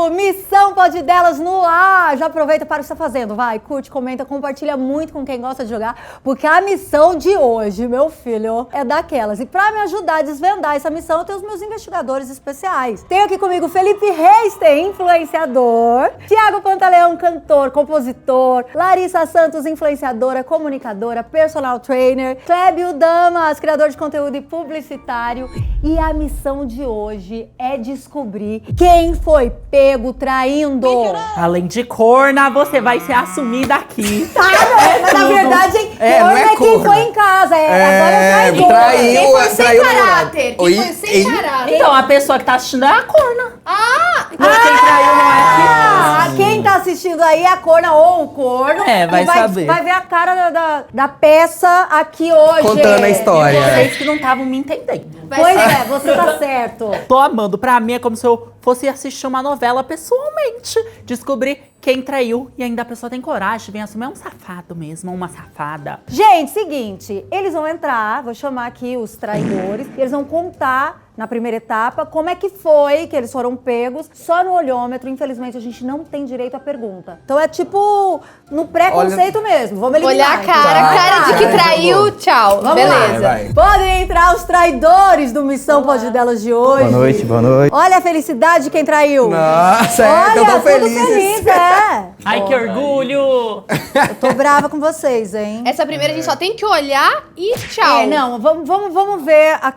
Missão Pode Delas no ar! Já aproveita para o que você está fazendo, vai, curte, comenta, compartilha muito com quem gosta de jogar, porque a missão de hoje, meu filho, é daquelas. E para me ajudar a desvendar essa missão, eu tenho os meus investigadores especiais. Tenho aqui comigo Felipe Reis, influenciador, Thiago Pantaleão, cantor, compositor, Larissa Santos, influenciadora, comunicadora, personal trainer, Clébio Damas, criador de conteúdo e publicitário. E a missão de hoje é descobrir quem foi pego traindo. Além de corna, você vai ser assumida aqui. Tá, mas na verdade, corna é quem foi em casa. Agora é traidor. Traiu, Quem foi sem caráter. Quem foi sem caráter. Então, a pessoa que tá assistindo é a corna. Quem traiu não é aqui. Quem tá assistindo aí é a corna ou o corno. Vai saber. Vai ver a cara da peça aqui hoje. Contando a história. Vocês que não estavam me entendendo. Pois é, você tá certo. Tô amando. Pra mim é como se eu fosse assistir uma novela pessoalmente. Descobrir quem traiu e ainda a pessoa tem coragem. Vem assumir um safado mesmo, uma safada. Gente, seguinte, eles vão entrar, vou chamar aqui os traidores, e eles vão contar na primeira etapa como é que foi que eles foram pegos. Só no olhômetro, infelizmente, a gente não tem direito à pergunta. Então é tipo no preconceito mesmo. Vamos eliminar. Olhar a cara de que traiu, tchau. Vamos Beleza. Vai. Podem entrar os traidores do Missão Pode Delas de hoje. Boa noite, boa noite. Olha a felicidade de quem traiu. Nossa, Olha, eu tô tudo feliz. Ai, que orgulho! Eu tô brava com vocês, hein? Essa primeira a gente só tem que olhar e tchau. Não, vamos ver. A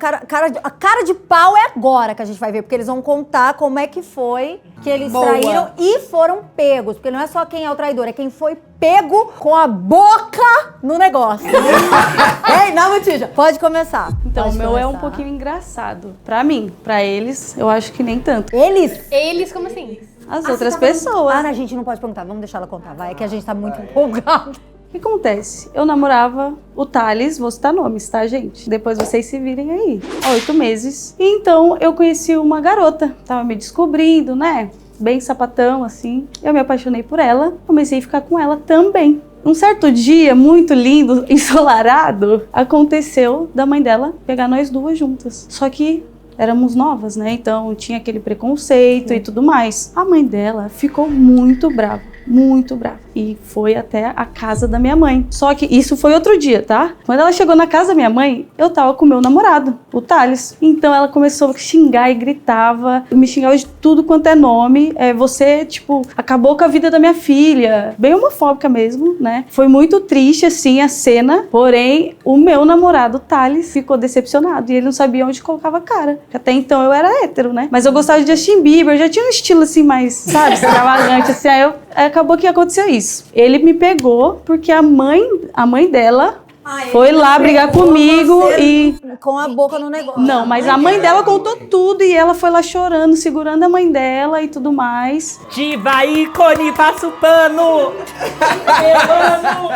cara de pau é agora que a gente vai ver, porque eles vão contar como é que foi que eles traíram e foram pegos. Porque não é só quem é o traidor, é quem foi pego com a boca no negócio. Ei, não, Mutija, pode começar. Então, Pode o meu é um começar. pouquinho engraçado. Pra mim, pra eles, eu acho que nem tanto. Eles? Eles, como assim? As outras Você tá pessoas. a gente não pode perguntar, vamos deixar ela contar, vai, é que a gente tá muito empolgado. O que acontece? Eu namorava o Thales, vou citar nomes, tá, gente? Depois vocês se virem aí. Há 8 meses. E então, eu conheci uma garota. Tava me descobrindo, né? Bem sapatão, assim. Eu me apaixonei por ela. Comecei a ficar com ela também. Um certo dia, muito lindo, ensolarado, aconteceu da mãe dela pegar nós duas juntas. Só que éramos novas, né? Então tinha aquele preconceito e tudo mais. A mãe dela ficou muito brava. Muito brava. E foi até a casa da minha mãe. Só que isso foi outro dia, tá? Quando ela chegou na casa da minha mãe, eu tava com o meu namorado, o Thales. Então ela começou a xingar e gritava. Me xingava de tudo quanto é nome. Você, tipo, acabou com a vida da minha filha. Bem homofóbica mesmo, né? Foi muito triste, assim, a cena. Porém, o meu namorado, o Thales, ficou decepcionado. E ele não sabia onde colocava a cara. Até então eu era hétero, né? Mas eu gostava de Justin Bieber. Eu já tinha um estilo, assim, mais, sabe? Extravagante, assim. Aí acabou que aconteceu isso. Ele me pegou porque a mãe dela foi lá brigar comigo e... Com a boca no negócio. Não, mas a mãe dela contou tudo e ela foi lá chorando, segurando a mãe dela e tudo mais. Diva, ícone, passa o pano! Eu amo!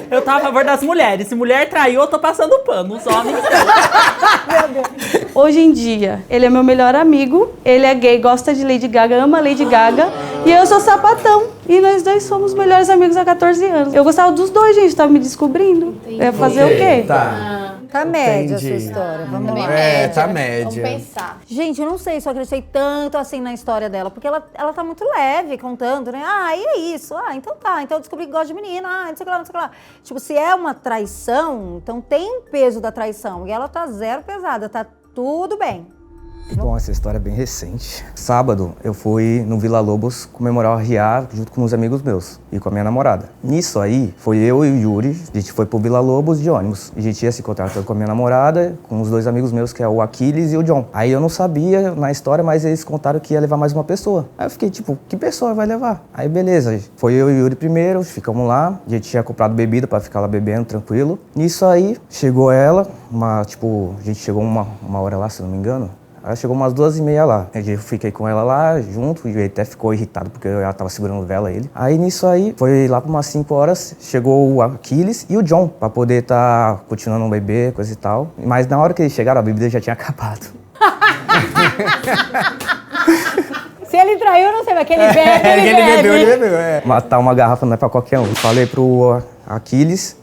Eu tô a favor das mulheres. Se mulher traiu, eu tô passando o pano. Os homens... Hoje em dia, ele é meu melhor amigo, ele é gay, gosta de Lady Gaga, ama Lady Gaga, e eu sou sapatão. E nós dois somos melhores amigos há 14 anos. Eu gostava dos dois, gente, tava me descobrindo. Eu ia fazer o quê? Tá média a sua Entendi. história, vamos Também lá. média. Tá média. Vamos pensar. Gente, eu não sei se eu acreditei tanto assim na história dela, porque ela tá muito leve contando, né? E é isso. Então tá. Então eu descobri que gosta de menina. Não sei o que lá, não sei o que lá. Tipo, se é uma traição, então tem o peso da traição. E ela tá zero pesada, tá tudo bem. Bom, essa história é bem recente. Sábado, eu fui no Vila Lobos comemorar o RIA junto com uns amigos meus e com a minha namorada. Nisso aí, foi eu e o Yuri, a gente foi pro Vila Lobos de ônibus. A gente ia se encontrar com a minha namorada, com os dois amigos meus, que é o Aquiles e o John. Aí eu não sabia na história, mas eles contaram que ia levar mais uma pessoa. Aí eu fiquei tipo, que pessoa vai levar? Aí beleza, foi eu e o Yuri primeiro, ficamos lá. A gente tinha comprado bebida pra ficar lá bebendo, tranquilo. Nisso aí, chegou ela, a gente chegou uma hora lá, se não me engano. Ela chegou umas 2h30 lá. Eu fiquei com ela lá, junto, e ele até ficou irritado porque ela tava segurando vela ele. Aí nisso aí, foi lá por umas 5 horas, chegou o Aquiles e o John, pra poder tá continuando um bebê, coisa e tal. Mas na hora que eles chegaram, a bebida já tinha acabado. Se ele traiu, eu não sei, mas que ele bebe, ele bebeu. Matar uma garrafa não é pra qualquer um. Falei pro Aquiles,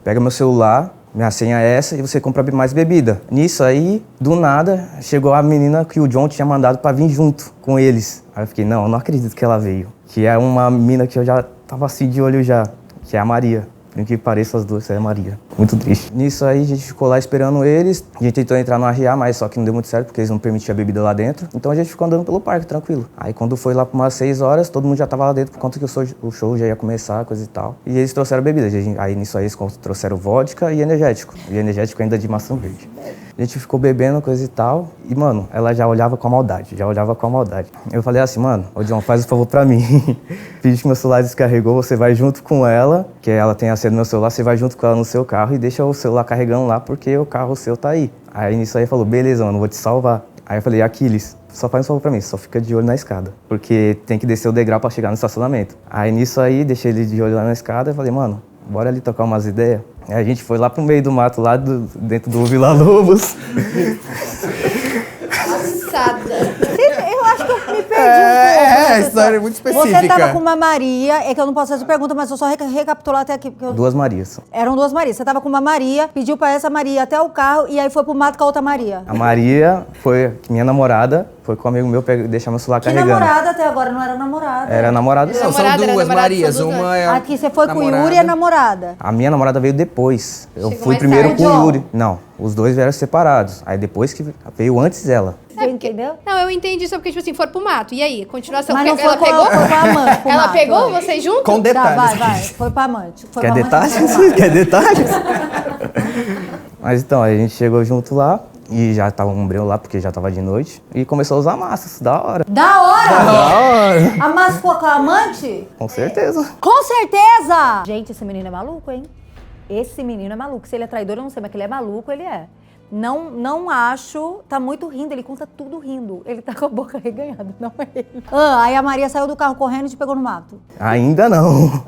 pega meu celular, minha senha é essa e você compra mais bebida. Nisso aí, do nada, chegou a menina que o John tinha mandado pra vir junto com eles. Aí eu fiquei, não, eu não acredito que ela veio. Que é uma mina que eu já tava assim de olho já, que é a Maria. Por que pareça, as duas, é a Maria. Muito triste. Nisso aí, a gente ficou lá esperando eles. A gente tentou entrar no RA, mas só que não deu muito certo, porque eles não permitiam a bebida lá dentro. Então a gente ficou andando pelo parque, tranquilo. Aí quando foi lá por umas 6 horas, todo mundo já tava lá dentro, por conta que o show já ia começar, coisa e tal. E eles trouxeram bebida. Aí nisso aí, eles trouxeram vodka e energético. E energético ainda de maçã verde. A gente ficou bebendo, coisa e tal. E, mano, ela já olhava com a maldade, Eu falei assim, mano, ô John, faz um favor pra mim. Finge que meu celular descarregou, você vai junto com ela, que ela tem a senha do meu celular, você vai junto com ela no seu carro e deixa o celular carregando lá, porque o carro seu tá aí. Aí nisso aí falou, beleza, mano, vou te salvar. Aí eu falei, Aquiles, só faz um favor pra mim, só fica de olho na escada, porque tem que descer o degrau pra chegar no estacionamento. Aí nisso aí, deixei ele de olho lá na escada e falei, mano, bora ali tocar umas ideias. Aí a gente foi lá pro meio do mato, lá dentro do Vila Lobos. Eu acho que eu me perdi. A história é muito específica. Você tava com uma Maria, é que eu não posso fazer pergunta, mas eu só recapitular até aqui. Porque eu... 2 Marias. Eram 2 Marias. Você tava com uma Maria, pediu pra essa Maria até o carro e aí foi pro mato com a outra Maria. A Maria foi minha namorada, foi com um amigo meu deixar meu celular Que carregando. namorada até agora? Não era namorada. Era namorada sim. Não, são Namorada, era duas namorada, Marias, são duas uma é Aqui você foi com o namorada. Yuri e a namorada. A minha namorada veio depois. Eu Chegou fui mais primeiro tarde. com o Yuri. Não, os dois vieram separados. Aí depois que veio antes ela. Você entendeu? Não, eu entendi, só porque, tipo assim, foram pro mato. E aí? Continuação. Mas não foi ela com pegou? foi com a amante. pro Ela mato. pegou vocês juntos? Com Tá, detalhes. vai. Foi pra amante. Foi Quer pra amante. detalhes? Quer detalhes? Mas então, aí a gente chegou junto lá e já tava um breu lá, porque já tava de noite. E começou a usar massas, da hora. Da hora! Da hora! A massa ficou com a amante? Com certeza. Com certeza! Gente, esse menino é maluco, hein? Esse menino é maluco. Se ele é traidor, eu não sei, mas que ele é maluco, ele é. Não acho. Tá muito rindo, ele conta tudo rindo. Ele tá com a boca reganhada, não é ele. Aí a Maria saiu do carro correndo e te pegou no mato. Ainda não.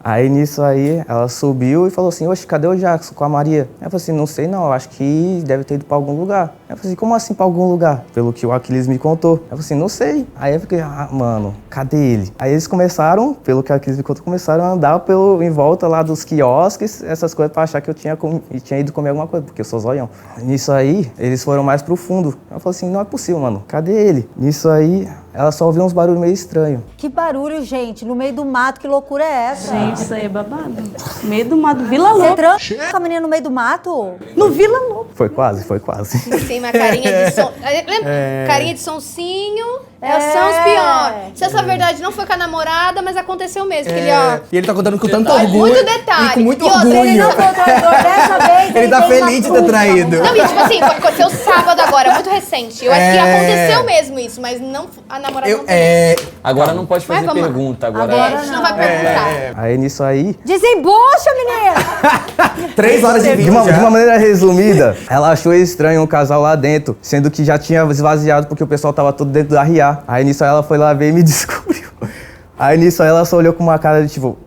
Aí nisso aí, ela subiu e falou assim, oxe, cadê o Jackson com a Maria? Eu falei assim, não sei não, eu acho que deve ter ido pra algum lugar. Eu falei assim, como assim pra algum lugar? Pelo que o Aquiles me contou. Eu falei assim, não sei. Aí eu fiquei, mano, cadê ele? Aí eles começaram, pelo que o Aquiles me contou, começaram a andar em volta lá dos quiosques, essas coisas pra achar que eu tinha ido comer alguma coisa, porque eu sou zoião. Nisso aí, eles foram mais pro fundo. Eu falei assim, não é possível, mano, cadê ele? Nisso aí, ela só ouviu uns barulhos meio estranhos. Que barulho, gente, no meio do mato, que loucura é essa? Gente, isso aí é babado. Meio do mato, Vila Você Lobos. transa com a menina no meio do mato? No Vila Lobos. Foi quase, foi quase. Tem uma carinha de som. Lembra? Carinha de sonsinho. São os piores. Se essa verdade não foi com a namorada, mas aconteceu mesmo. Que ele, ó. E ele tá contando com tanto Olha, orgulho. muito detalhe. E com muito E outra, orgulho. Ele não foi o traidor dessa vez. Ele tá tem uma feliz de ter culpa. traído. Não, e tipo assim, aconteceu sábado agora, muito recente. Eu acho que aconteceu mesmo isso, mas não, a namorada não tem. Agora não pode fazer Mas vamos lá. pergunta. Agora A gente não vai perguntar. Aí nisso aí, Desembucha, menina! 3 horas e 20 de uma já. maneira resumida, ela achou estranho um casal lá dentro, sendo que já tinha esvaziado porque o pessoal tava todo dentro da RA. Aí nisso aí ela foi lá ver e me descobriu. Aí nisso aí ela só olhou com uma cara de tipo,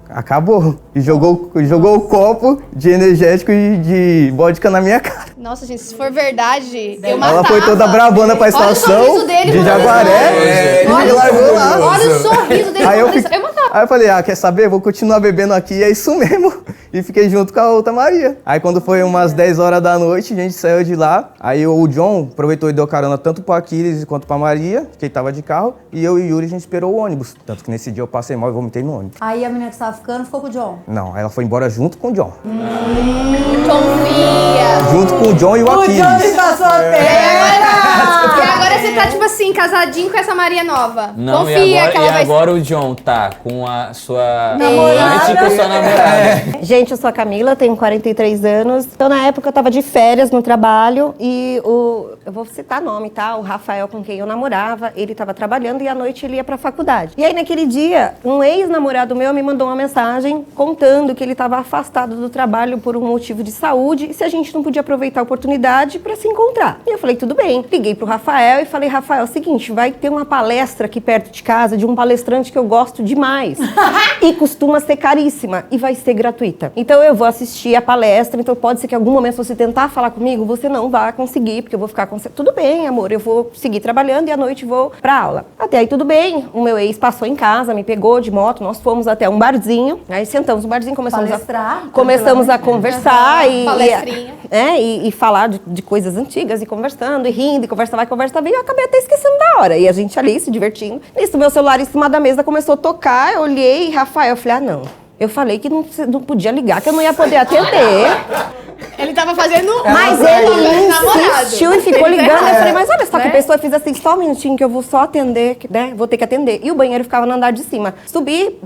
acabou. E jogou o copo de energético e de vodka na minha cara. Nossa, gente, se for verdade, eu matava. Ela foi toda brabona pra Olha o estação sorriso dele, de mano. Jaguaré. Ele Olha, largou lá. olha o sorriso dele. Aí eu Eu matava. Aí eu falei, quer saber? Vou continuar bebendo aqui, é isso mesmo. E fiquei junto com a outra Maria. Aí quando foi umas 10 horas da noite, a gente saiu de lá. Aí o John aproveitou e deu carona tanto pro Aquiles quanto pra Maria, que ele tava de carro. E eu e o Yuri, a gente esperou o ônibus. Tanto que nesse dia eu passei mal e vomitei no ônibus. Aí a menina que estava ficando ficou com o John. Não, ela foi embora junto com o John. Confia. Junto com o John e o Aquiles. tá solteira! E agora você tá, tipo assim, casadinho com essa Maria nova. Não, Confia que ela vai agora o John tá com a sua Namorada. amante e com a sua namorada. Gente, eu sou a Camila, tenho 43 anos. Então, na época, eu tava de férias no trabalho e eu vou citar nome, tá? O Rafael, com quem eu namorava, ele tava trabalhando e à noite ele ia pra faculdade. E aí, naquele dia, um ex-namorado meu me mandou uma mensagem contando que ele tava afastado do trabalho por um motivo de saúde e se a gente não podia aproveitar a oportunidade pra se encontrar. E eu falei, tudo bem. Liguei pro Rafael e falei, Rafael, é o seguinte, vai ter uma palestra aqui perto de casa de um palestrante que eu gosto demais e costuma ser caríssima e vai ser gratuita. Então eu vou assistir a palestra, então pode ser que em algum momento você tentar falar comigo, você não vai conseguir, porque eu vou ficar com... Tudo bem, amor, eu vou seguir trabalhando e à noite vou pra aula. Até Até aí tudo bem, o meu ex passou em casa, me pegou de moto, nós fomos até um barzinho, aí sentamos no barzinho, começamos a conversar e falar de coisas antigas, e conversando, e rindo, e conversa vai, conversa vem, e eu acabei até esquecendo da hora. E a gente ali se divertindo. Nisso, meu celular em cima da mesa começou a tocar, eu olhei, Rafael, eu falei, não. Eu falei que não podia ligar, que eu não ia poder atender. Ele tava fazendo... Mas ele insistiu e ficou ligando. Eu falei, mas olha só que a pessoa fez assim, só um minutinho que eu vou só atender, né? Vou ter que atender. E o banheiro ficava no andar de cima. Subi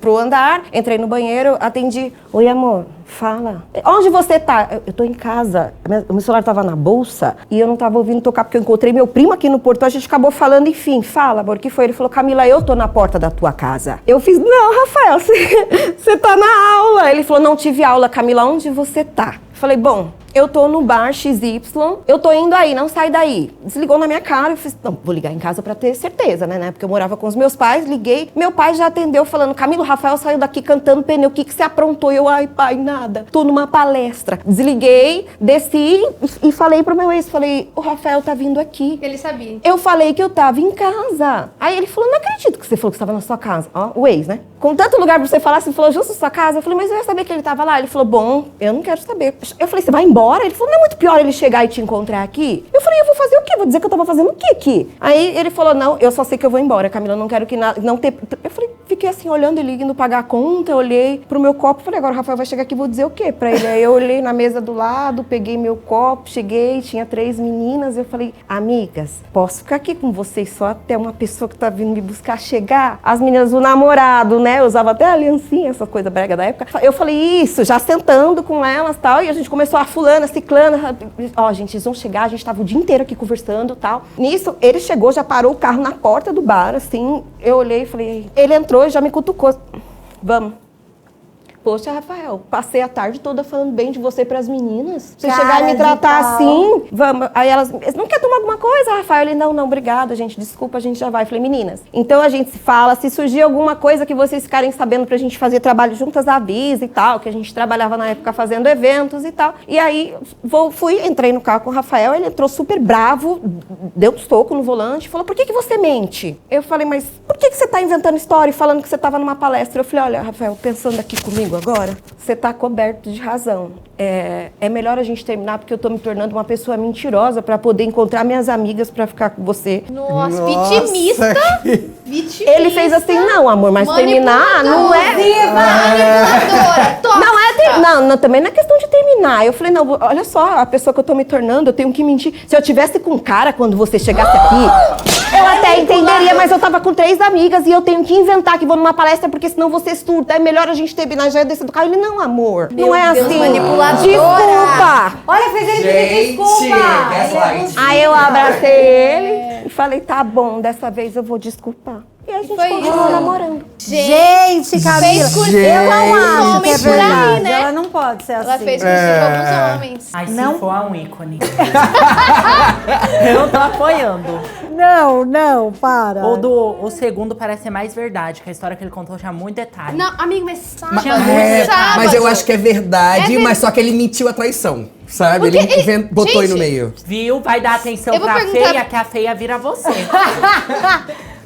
pro andar, entrei no banheiro, atendi. Oi, amor, fala. Onde você tá? Eu tô em casa. O meu celular tava na bolsa e eu não tava ouvindo tocar, porque eu encontrei meu primo aqui no portão, a gente acabou falando, enfim, fala, amor, o que foi? Ele falou, Camila, eu tô na porta da tua casa. Eu fiz, não, Rafael, você tá na aula. Ele falou, não tive aula, Camila, onde você tá? Falei, bom, eu tô no bar XY, eu tô indo aí, não sai daí. Desligou na minha cara, eu fiz, não, vou ligar em casa pra ter certeza, né? Porque eu morava com os meus pais, liguei, meu pai já atendeu falando, Camila, o Rafael saiu daqui cantando pneu, o que você aprontou? Eu, ai, pai, nada, tô numa palestra. Desliguei, desci e falei pro meu ex, falei, o Rafael tá vindo aqui. Ele sabia. Eu falei que eu tava em casa. Aí ele falou, não acredito que você falou que você tava na sua casa. Ó, o ex, né? Com tanto lugar pra você falar, você falou justo na sua casa. Eu falei, mas eu ia saber que ele tava lá. Ele falou, bom, eu não quero saber. Eu falei, você vai embora? Ele falou, não é muito pior ele chegar e te encontrar aqui? Eu falei, eu vou fazer o quê? Vou dizer que eu tava fazendo o quê aqui? Aí ele falou, não, eu só sei que eu vou embora, Camila, eu não quero que nada, não ter... Eu falei, fiquei assim, olhando ele indo pagar a conta, eu olhei pro meu copo, falei, agora o Rafael vai chegar aqui, vou dizer o quê pra ele? Aí eu olhei na mesa do lado, peguei meu copo, cheguei, tinha 3 meninas, eu falei, amigas, posso ficar aqui com vocês só até uma pessoa que tá vindo me buscar chegar? As meninas do namorado, né, eu usava até aliancinha, essa coisa brega da época. Eu falei, isso, já sentando com elas e tal, e a gente começou a fulana, ciclana, ó, gente, eles vão chegar, a gente tava o dia inteiro aqui conversando e tal. Nisso, ele chegou, já parou o carro na porta do bar, assim, eu olhei e falei, ele entrou e já me cutucou. Vamos. Poxa, Rafael, passei a tarde toda falando bem de você pras meninas. Você chegar e me tratar assim, vamos. Aí elas, não quer tomar alguma coisa, Rafael? Ele, não, obrigado, gente, desculpa, a gente já vai. Eu falei, meninas, então a gente se fala, se surgir alguma coisa que vocês ficarem sabendo pra gente fazer trabalho juntas, avisa e tal, que a gente trabalhava na época fazendo eventos e tal. E aí, entrei no carro com o Rafael, ele entrou super bravo, deu um soco no volante, falou, por que você mente? Eu falei, mas por que você tá inventando história e falando que você tava numa palestra? Eu falei, olha, Rafael, pensando aqui comigo agora, você tá coberto de razão. É melhor a gente terminar, porque eu tô me tornando uma pessoa mentirosa pra poder encontrar minhas amigas pra ficar com você. Nossa, vitimista. Vitimista. Ele fez assim, não, amor, mas terminar não é... Não, também não é questão de terminar. Eu falei, não, olha só, a pessoa que eu tô me tornando, eu tenho que mentir. Se eu tivesse com cara quando você chegasse aqui, eu até entenderia, mas eu tava com 3 amigas e eu tenho que inventar que vou numa palestra, porque senão você surta. É melhor a gente terminar, já descer do carro. Ele, não, amor, não é assim. Desculpa. Olha, fez ele pedir desculpa. Aí eu abracei ele e falei, tá bom, dessa vez eu vou desculpar. E a gente continuou namorando. Gente, Camila, eu não acho que é verdade. né? Ela não pode ser assim. Ela fez curso com alguns homens. Ai, se Não. for um ícone. Eu tô apoiando. Não, para. O segundo parece ser mais verdade, que a história que ele contou tinha muito detalhe. Não, amigo, mas sábado. É, mas eu acho que é verdade, mas só que ele mentiu a traição, sabe? Porque Ele botou aí no gente, meio. Viu? Vai dar atenção Eu vou pra perguntar- feia, que a feia vira você.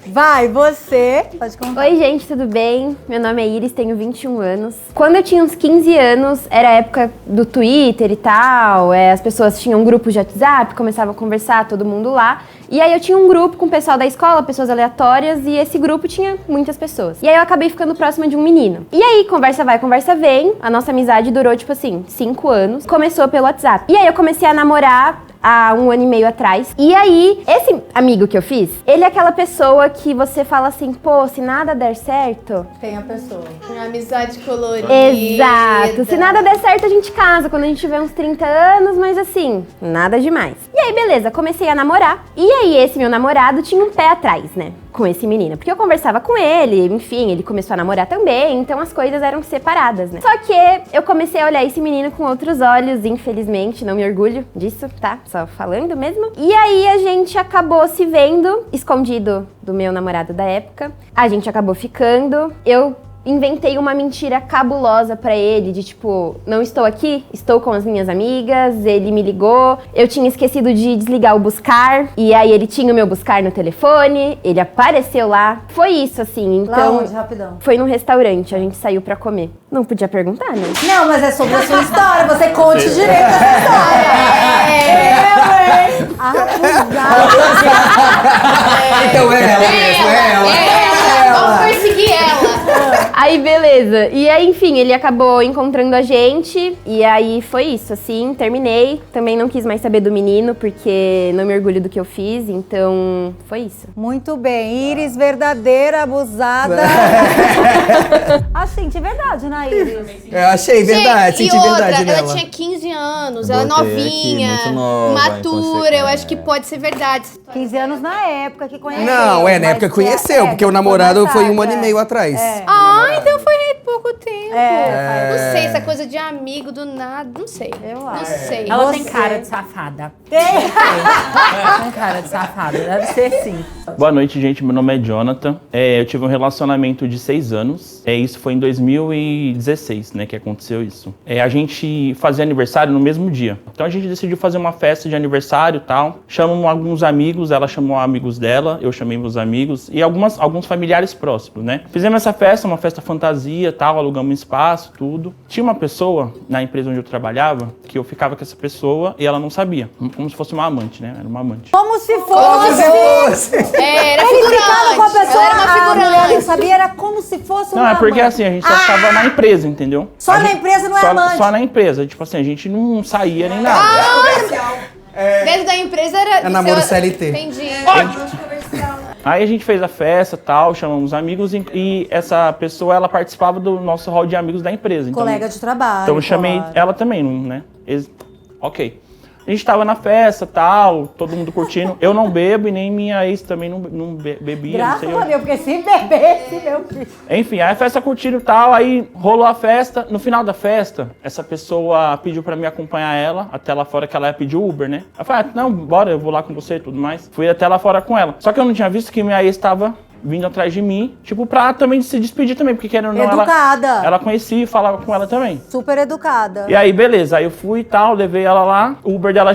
Vai, você. Pode contar. Oi, gente, tudo bem? Meu nome é Iris, tenho 21 anos. Quando eu tinha uns 15 anos, era a época do Twitter e tal, as pessoas tinham grupos de WhatsApp, começavam a conversar, todo mundo lá. E aí eu tinha um grupo com o pessoal da escola, pessoas aleatórias, e esse grupo tinha muitas pessoas. E aí eu acabei ficando próxima de um menino. E aí, conversa vai, conversa vem, a nossa amizade durou, tipo assim, 5 anos. Começou pelo WhatsApp. E aí eu comecei a namorar há 1 ano e meio atrás. E aí, esse amigo que eu fiz, ele é aquela pessoa que você fala assim, pô, se nada der certo... Tem a pessoa. Uma amizade colorida. Exato. Se nada der certo, a gente casa quando a gente tiver uns 30 anos, mas assim, nada demais. E aí, beleza, comecei a namorar. E aí, esse meu namorado tinha um pé atrás, né? Com esse menino. Porque eu conversava com ele, enfim, ele começou a namorar também, então as coisas eram separadas, né? Só que eu comecei a olhar esse menino com outros olhos, infelizmente, não me orgulho disso, tá? Só falando mesmo. E aí a gente acabou se vendo, escondido do meu namorado da época. A gente acabou ficando. Eu inventei uma mentira cabulosa pra ele, de tipo, não estou aqui, estou com as minhas amigas, ele me ligou, eu tinha esquecido de desligar o buscar, e aí ele tinha o meu buscar no telefone, ele apareceu lá. Foi isso, assim, então... Lá onde, rapidão? Foi num restaurante, a gente saiu pra comer. Não podia perguntar, né? Não, mas é sobre a sua história, você conte direito essa história. Então é ela mesmo, é ela. Vamos perseguir ela. Aí, beleza. E aí, enfim, ele acabou encontrando a gente. E aí, foi isso, assim. Terminei. Também não quis mais saber do menino, porque não me orgulho do que eu fiz. Então, foi isso. Muito bem. Iris, verdadeira, abusada. Assim, de verdade, né, Iris? Eu achei verdade, Gente, senti e outra, verdade nela. ela tinha 15 anos, ela é Botei aqui, novinha, muito nova, matura, eu acho que pode ser verdade. 15 anos na época que conheceu. Não, na mas época conheceu, é, porque o foi namorado mais foi um tarde, ano e meio atrás. Então foi pouco tempo. É. Não sei, essa coisa de amigo do nada, não sei. Eu Não acho. sei. Ela Você. tem cara de safada. Tem. Tem cara de safada, deve ser sim. Boa noite, gente. Meu nome é Jonathan. Eu tive um relacionamento de 6 anos. Isso foi em 2016, né, que aconteceu isso. A gente fazia aniversário no mesmo dia. Então a gente decidiu fazer uma festa de aniversário e tal. Chamamos alguns amigos, ela chamou amigos dela, eu chamei meus amigos e alguns familiares próximos, né. Fizemos essa festa, uma festa fantasia e tal, alugamos um espaço, tudo. Tinha uma pessoa na empresa onde eu trabalhava que eu ficava com essa pessoa e ela não sabia. Como se fosse uma amante, né, era uma amante. Como se fosse. Era Ele ficava com a figurante. pessoa, Ela era uma a mulher não figurante. sabia, era como se fosse uma Não, é porque amante. assim, a gente só ficava na empresa, entendeu? Só A na gente- empresa, não é só, amante. Só na empresa. Tipo assim, a gente não saía nem nada. Dentro da empresa era... É namoro CLT. Entendi. Aí a gente fez a festa, tal, chamamos amigos e essa pessoa, ela participava do nosso hall de amigos da empresa. Então, Colega de trabalho. então eu chamei claro. ela também, né? Ok. A gente tava na festa, tal, todo mundo curtindo. Eu não bebo e nem minha ex também não bebia. não Graças sei a eu. Deus, porque se bebesse, meu filho. Enfim, aí a festa curtindo e tal, aí rolou a festa. No final da festa, essa pessoa pediu pra mim acompanhar ela até lá fora, que ela ia pedir Uber, né? Eu falei, não, bora, eu vou lá com você e tudo mais. Fui até lá fora com ela. Só que eu não tinha visto que minha ex tava vindo atrás de mim, tipo, pra também se despedir também, porque querendo ou não, Educada. ela conhecia e falava com ela também. Super educada. E aí, beleza, aí eu fui e tal, levei ela lá, o Uber dela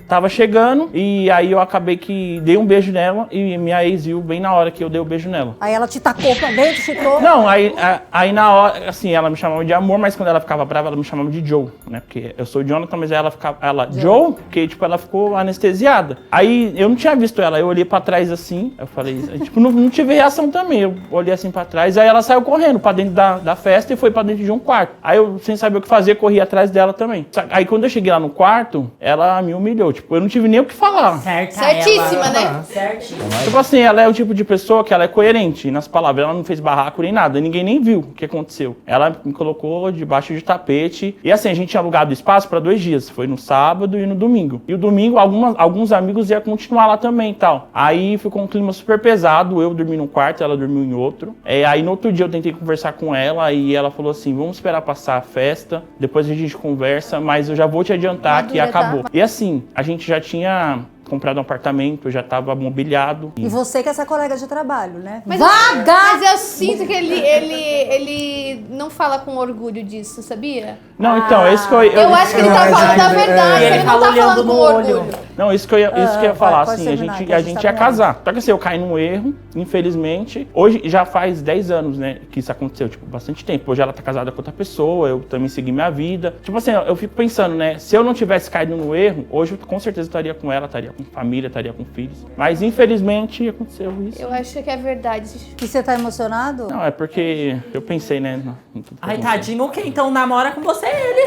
tava chegando, e aí eu acabei que dei um beijo nela, e minha ex viu bem na hora que eu dei o beijo nela. Aí ela te tacou pra dentro, chutou. Não, aí na hora, assim, ela me chamava de amor, mas quando ela ficava brava, ela me chamava de Joe, né? Porque eu sou o Jonathan, mas ela ficava, Joe, porque, tipo, ela ficou anestesiada. Aí eu não tinha visto ela, eu olhei pra trás assim, eu falei, tipo, não tive reação também. Eu olhei assim pra trás, aí ela saiu correndo pra dentro da festa e foi pra dentro de um quarto. Aí eu, sem saber o que fazer, corri atrás dela também. Aí quando eu cheguei lá no quarto, ela me humilhou, tipo, eu não tive nem o que falar. Certíssima, né? Certinho. Tipo assim, ela é o tipo de pessoa que ela é coerente nas palavras, ela não fez barraco nem nada, ninguém nem viu o que aconteceu. Ela me colocou debaixo de tapete, e assim, a gente tinha alugado espaço pra 2 dias, foi no sábado e no domingo. E o domingo, alguns amigos iam continuar lá também e tal. Aí ficou um clima super pesado, eu dormi num quarto, ela dormiu em outro. Aí no outro dia eu tentei conversar com ela, e ela falou assim, vamos esperar passar a festa, depois a gente conversa, mas eu já vou te adiantar que acabou. E assim, a gente já tinha comprado um apartamento, já estava mobiliado. E você que é essa colega de trabalho, né? Mas eu sinto que ele não fala com orgulho disso, sabia? Não, então, esse que Eu acho que ele tá falando a verdade, E ele ele não fala tá olhando falando com no olho. orgulho. Não, isso que eu ia falar, pode assim, terminar, que a a gente gente tá ia com casar. Só que assim, eu caí num erro, infelizmente. Hoje já faz 10 anos, né, que isso aconteceu, tipo, bastante tempo. Hoje ela tá casada com outra pessoa, eu também segui minha vida. Tipo assim, eu fico pensando, né, se eu não tivesse caído no erro, hoje eu com certeza estaria com ela, estaria com família, estaria com filhos. Mas infelizmente aconteceu isso. Eu acho que é verdade. E você tá emocionado? Não, é porque eu pensei, né, em tudo que Ai, aconteceu. tadinho, o quê? Então namora com você ele.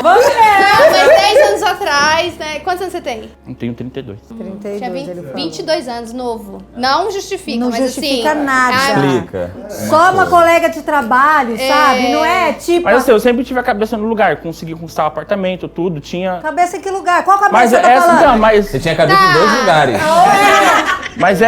Vamos ver! Não, mas 10 anos atrás, né? Quantos anos você tem? Eu tenho 32. 32, Tinha ele falou. 22 anos, novo. Não justifica, Não mas justifica assim... nada. Explica. Só uma colega de trabalho, sabe? Não é tipo... Mas assim, eu sempre tive a cabeça no lugar, consegui conquistar o apartamento, tudo, tinha... Cabeça em que lugar? Qual cabeça Mas você tá essa, falando? então, mas... Você tinha cabeça em 2 lugares. Mas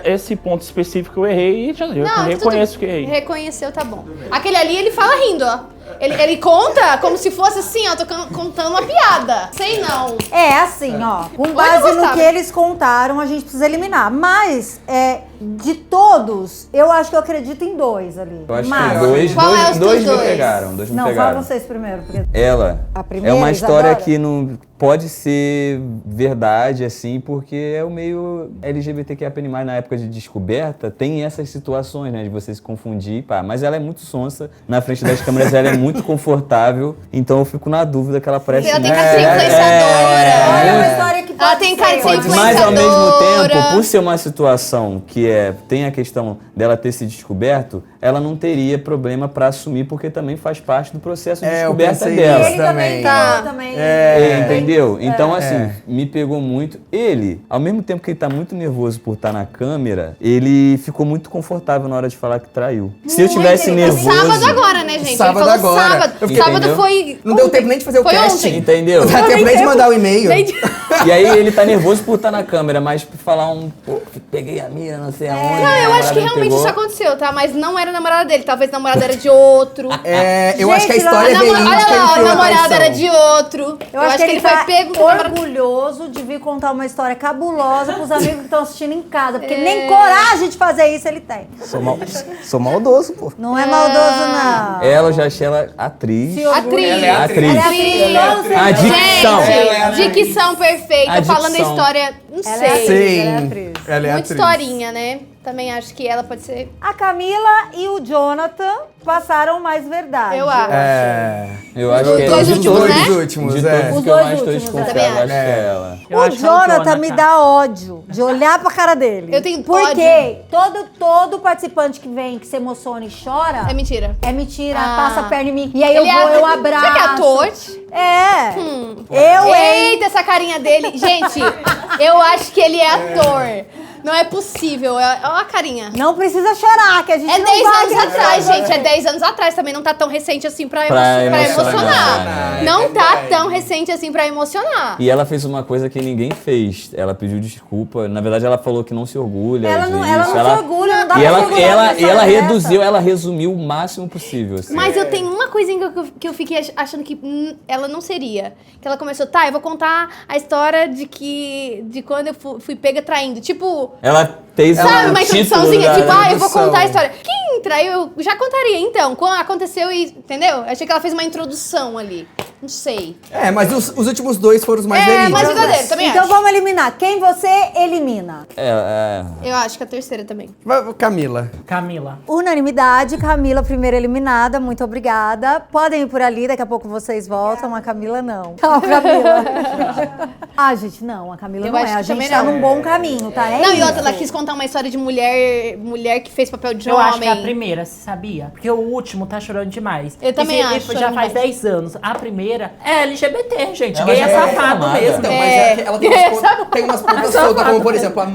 esse ponto específico eu errei e eu reconheço que errei. Reconheceu, tá bom. Aquele ali, ele fala rindo, ó. Ele conta como se fosse assim, ó, tô contando uma piada. Sei não. É assim, ó. Com eu base no gostava. que eles contaram, a gente precisa eliminar. Mas, De todos, eu acho que eu acredito em 2 ali. Eu acho Mas, que dois Qual é os me teus dois? pegaram. Dois me não, pegaram. fala vocês primeiro. Porque... Ela A primeira, é uma história Isadora? que não pode ser verdade, assim, porque é o meio LGBTQIA+, na época de descoberta, tem essas situações, né, de você se confundir, pá. Mas ela é muito sonsa, na frente das câmeras ela é muito confortável, então eu fico na dúvida que ela parece... Ela tem cara de ser influenciadora. Olha, uma história que Ela tem cara de ser influenciadora. Mas ao mesmo tempo, por ser uma situação que tem a questão dela ter se descoberto, ela não teria problema pra assumir, porque também faz parte do processo de descoberta pensei dela. nisso. Ele também Tá. também. Entendeu? Então, assim, me pegou muito. Ele, ao mesmo tempo que ele tá muito nervoso por estar na câmera, ele ficou muito confortável na hora de falar que traiu. Se eu tivesse nervoso... Sábado agora, né, gente? Sábado Ele falou agora. sábado. Eu fiquei- Sábado Entendeu? foi... Não deu tempo nem de fazer o Foi casting. ontem. Entendeu? Não dá tempo nem de mandar o e-mail. E aí ele tá nervoso por estar na câmera, mas por falar pô, peguei a minha, não sei aonde. Não, eu acho que a namorada me realmente pegou. isso aconteceu, tá? Mas não era a namorada dele. Talvez a namorada era de outro. Eu acho que a Gente, história A é olha verídica lá, e a foi uma namorada traição. era de outro. Eu acho que ele foi tá pego com a namorada. orgulhoso de vir contar uma história cabulosa pros amigos que estão assistindo em casa, porque nem coragem de fazer isso ele tem. Sou maldoso, pô. Não é maldoso, não. Ela, eu já achei ela atriz. Atriz. Ela é Atriz. Ela é atriz. A dicção. Gente, dicção perfeita. A Falando a dicção. história, não Ela é sei. atriz, Sim. ela é atriz. Ela é Muita atriz. historinha, né? Também acho que ela pode ser... A Camila e o Jonathan passaram mais verdade. Eu acho. Eu acho que é dois de últimos, todos, né? de últimos, todos é. que Os eu dois mais tô últimos, eu desconfiado, também acho que é ela. Eu O acho que é o Jonathan me dá ódio de olhar pra cara dele. Eu tenho Porque todo participante que vem, que se emociona e chora... É mentira. É mentira, Ah. passa a perna em mim. E aí Ele eu é abraço. Será que é ator? Eu, hein? Eita, essa carinha dele. Gente, eu acho que ele é ator. Não é possível. Olha a carinha. Não precisa chorar, que a gente É não 10 vai anos acreditar. atrás, gente. É 10 anos atrás. Também não tá tão recente assim pra emocionar. emocionar. Não tá tão recente assim pra emocionar. E ela fez uma coisa que ninguém fez. Ela pediu desculpa. Na verdade, ela falou que não se orgulha Ela não disso. se orgulha, não dá E pra ela, se orgulhar ela, dessa e ela dessa. reduziu, ela resumiu o máximo possível. Assim. Mas eu tenho uma coisinha que eu fiquei achando que ela não seria. Que ela começou, tá, eu vou contar a história de quando eu fui pega traindo. Tipo, Ela fez sabe, uma título introduçãozinha, da tipo, eu vou introdução. contar a história. Quem traiu, eu já contaria, então. Quando aconteceu e, entendeu? Achei que ela fez uma introdução ali. Não sei. Mas os últimos dois foram os mais verídicos. mais verdadeiro, também Então acho. vamos eliminar. Quem você elimina? Eu acho que a terceira também. Camila. Camila. Unanimidade, Camila, primeira eliminada, muito obrigada. Podem ir por ali, daqui a pouco vocês voltam. A Camila não. Não, Camila. Gente, não, a Camila Eu não acho é. A que gente também tá não. num bom caminho, tá? É Não, e isso. outra, ela quis contar uma história de mulher que fez papel de Eu homem. acho que é a primeira, você sabia? Porque o último tá chorando demais. Eu também Esse acho, Já chorando faz demais. 10 anos. A primeira é LGBT, gente. Ela Gay já é é safado formada. mesmo. Então, É. mas é que ela tem umas pontas Safado. soltas, como por exemplo, a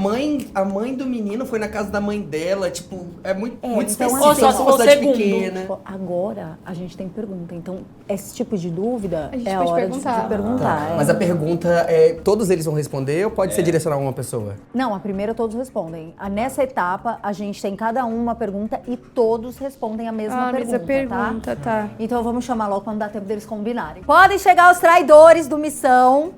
mãe do menino foi na casa da mãe dela, tipo, é muito Então, específico. Ou só se uma for cidade segundo. pequena. Agora a gente tem pergunta. Então, esse tipo de dúvida A gente é a pode hora perguntar. de perguntar. é. Mas a pergunta é, todos eles vão responder ou pode ser direcionado a uma pessoa? Não, a primeira todos respondem. Nessa etapa, a gente tem cada um uma pergunta e todos respondem a mesma pergunta, tá? Então vamos chamar logo quando dá tempo deles combinarem. Podem chegar os traidores do Missão.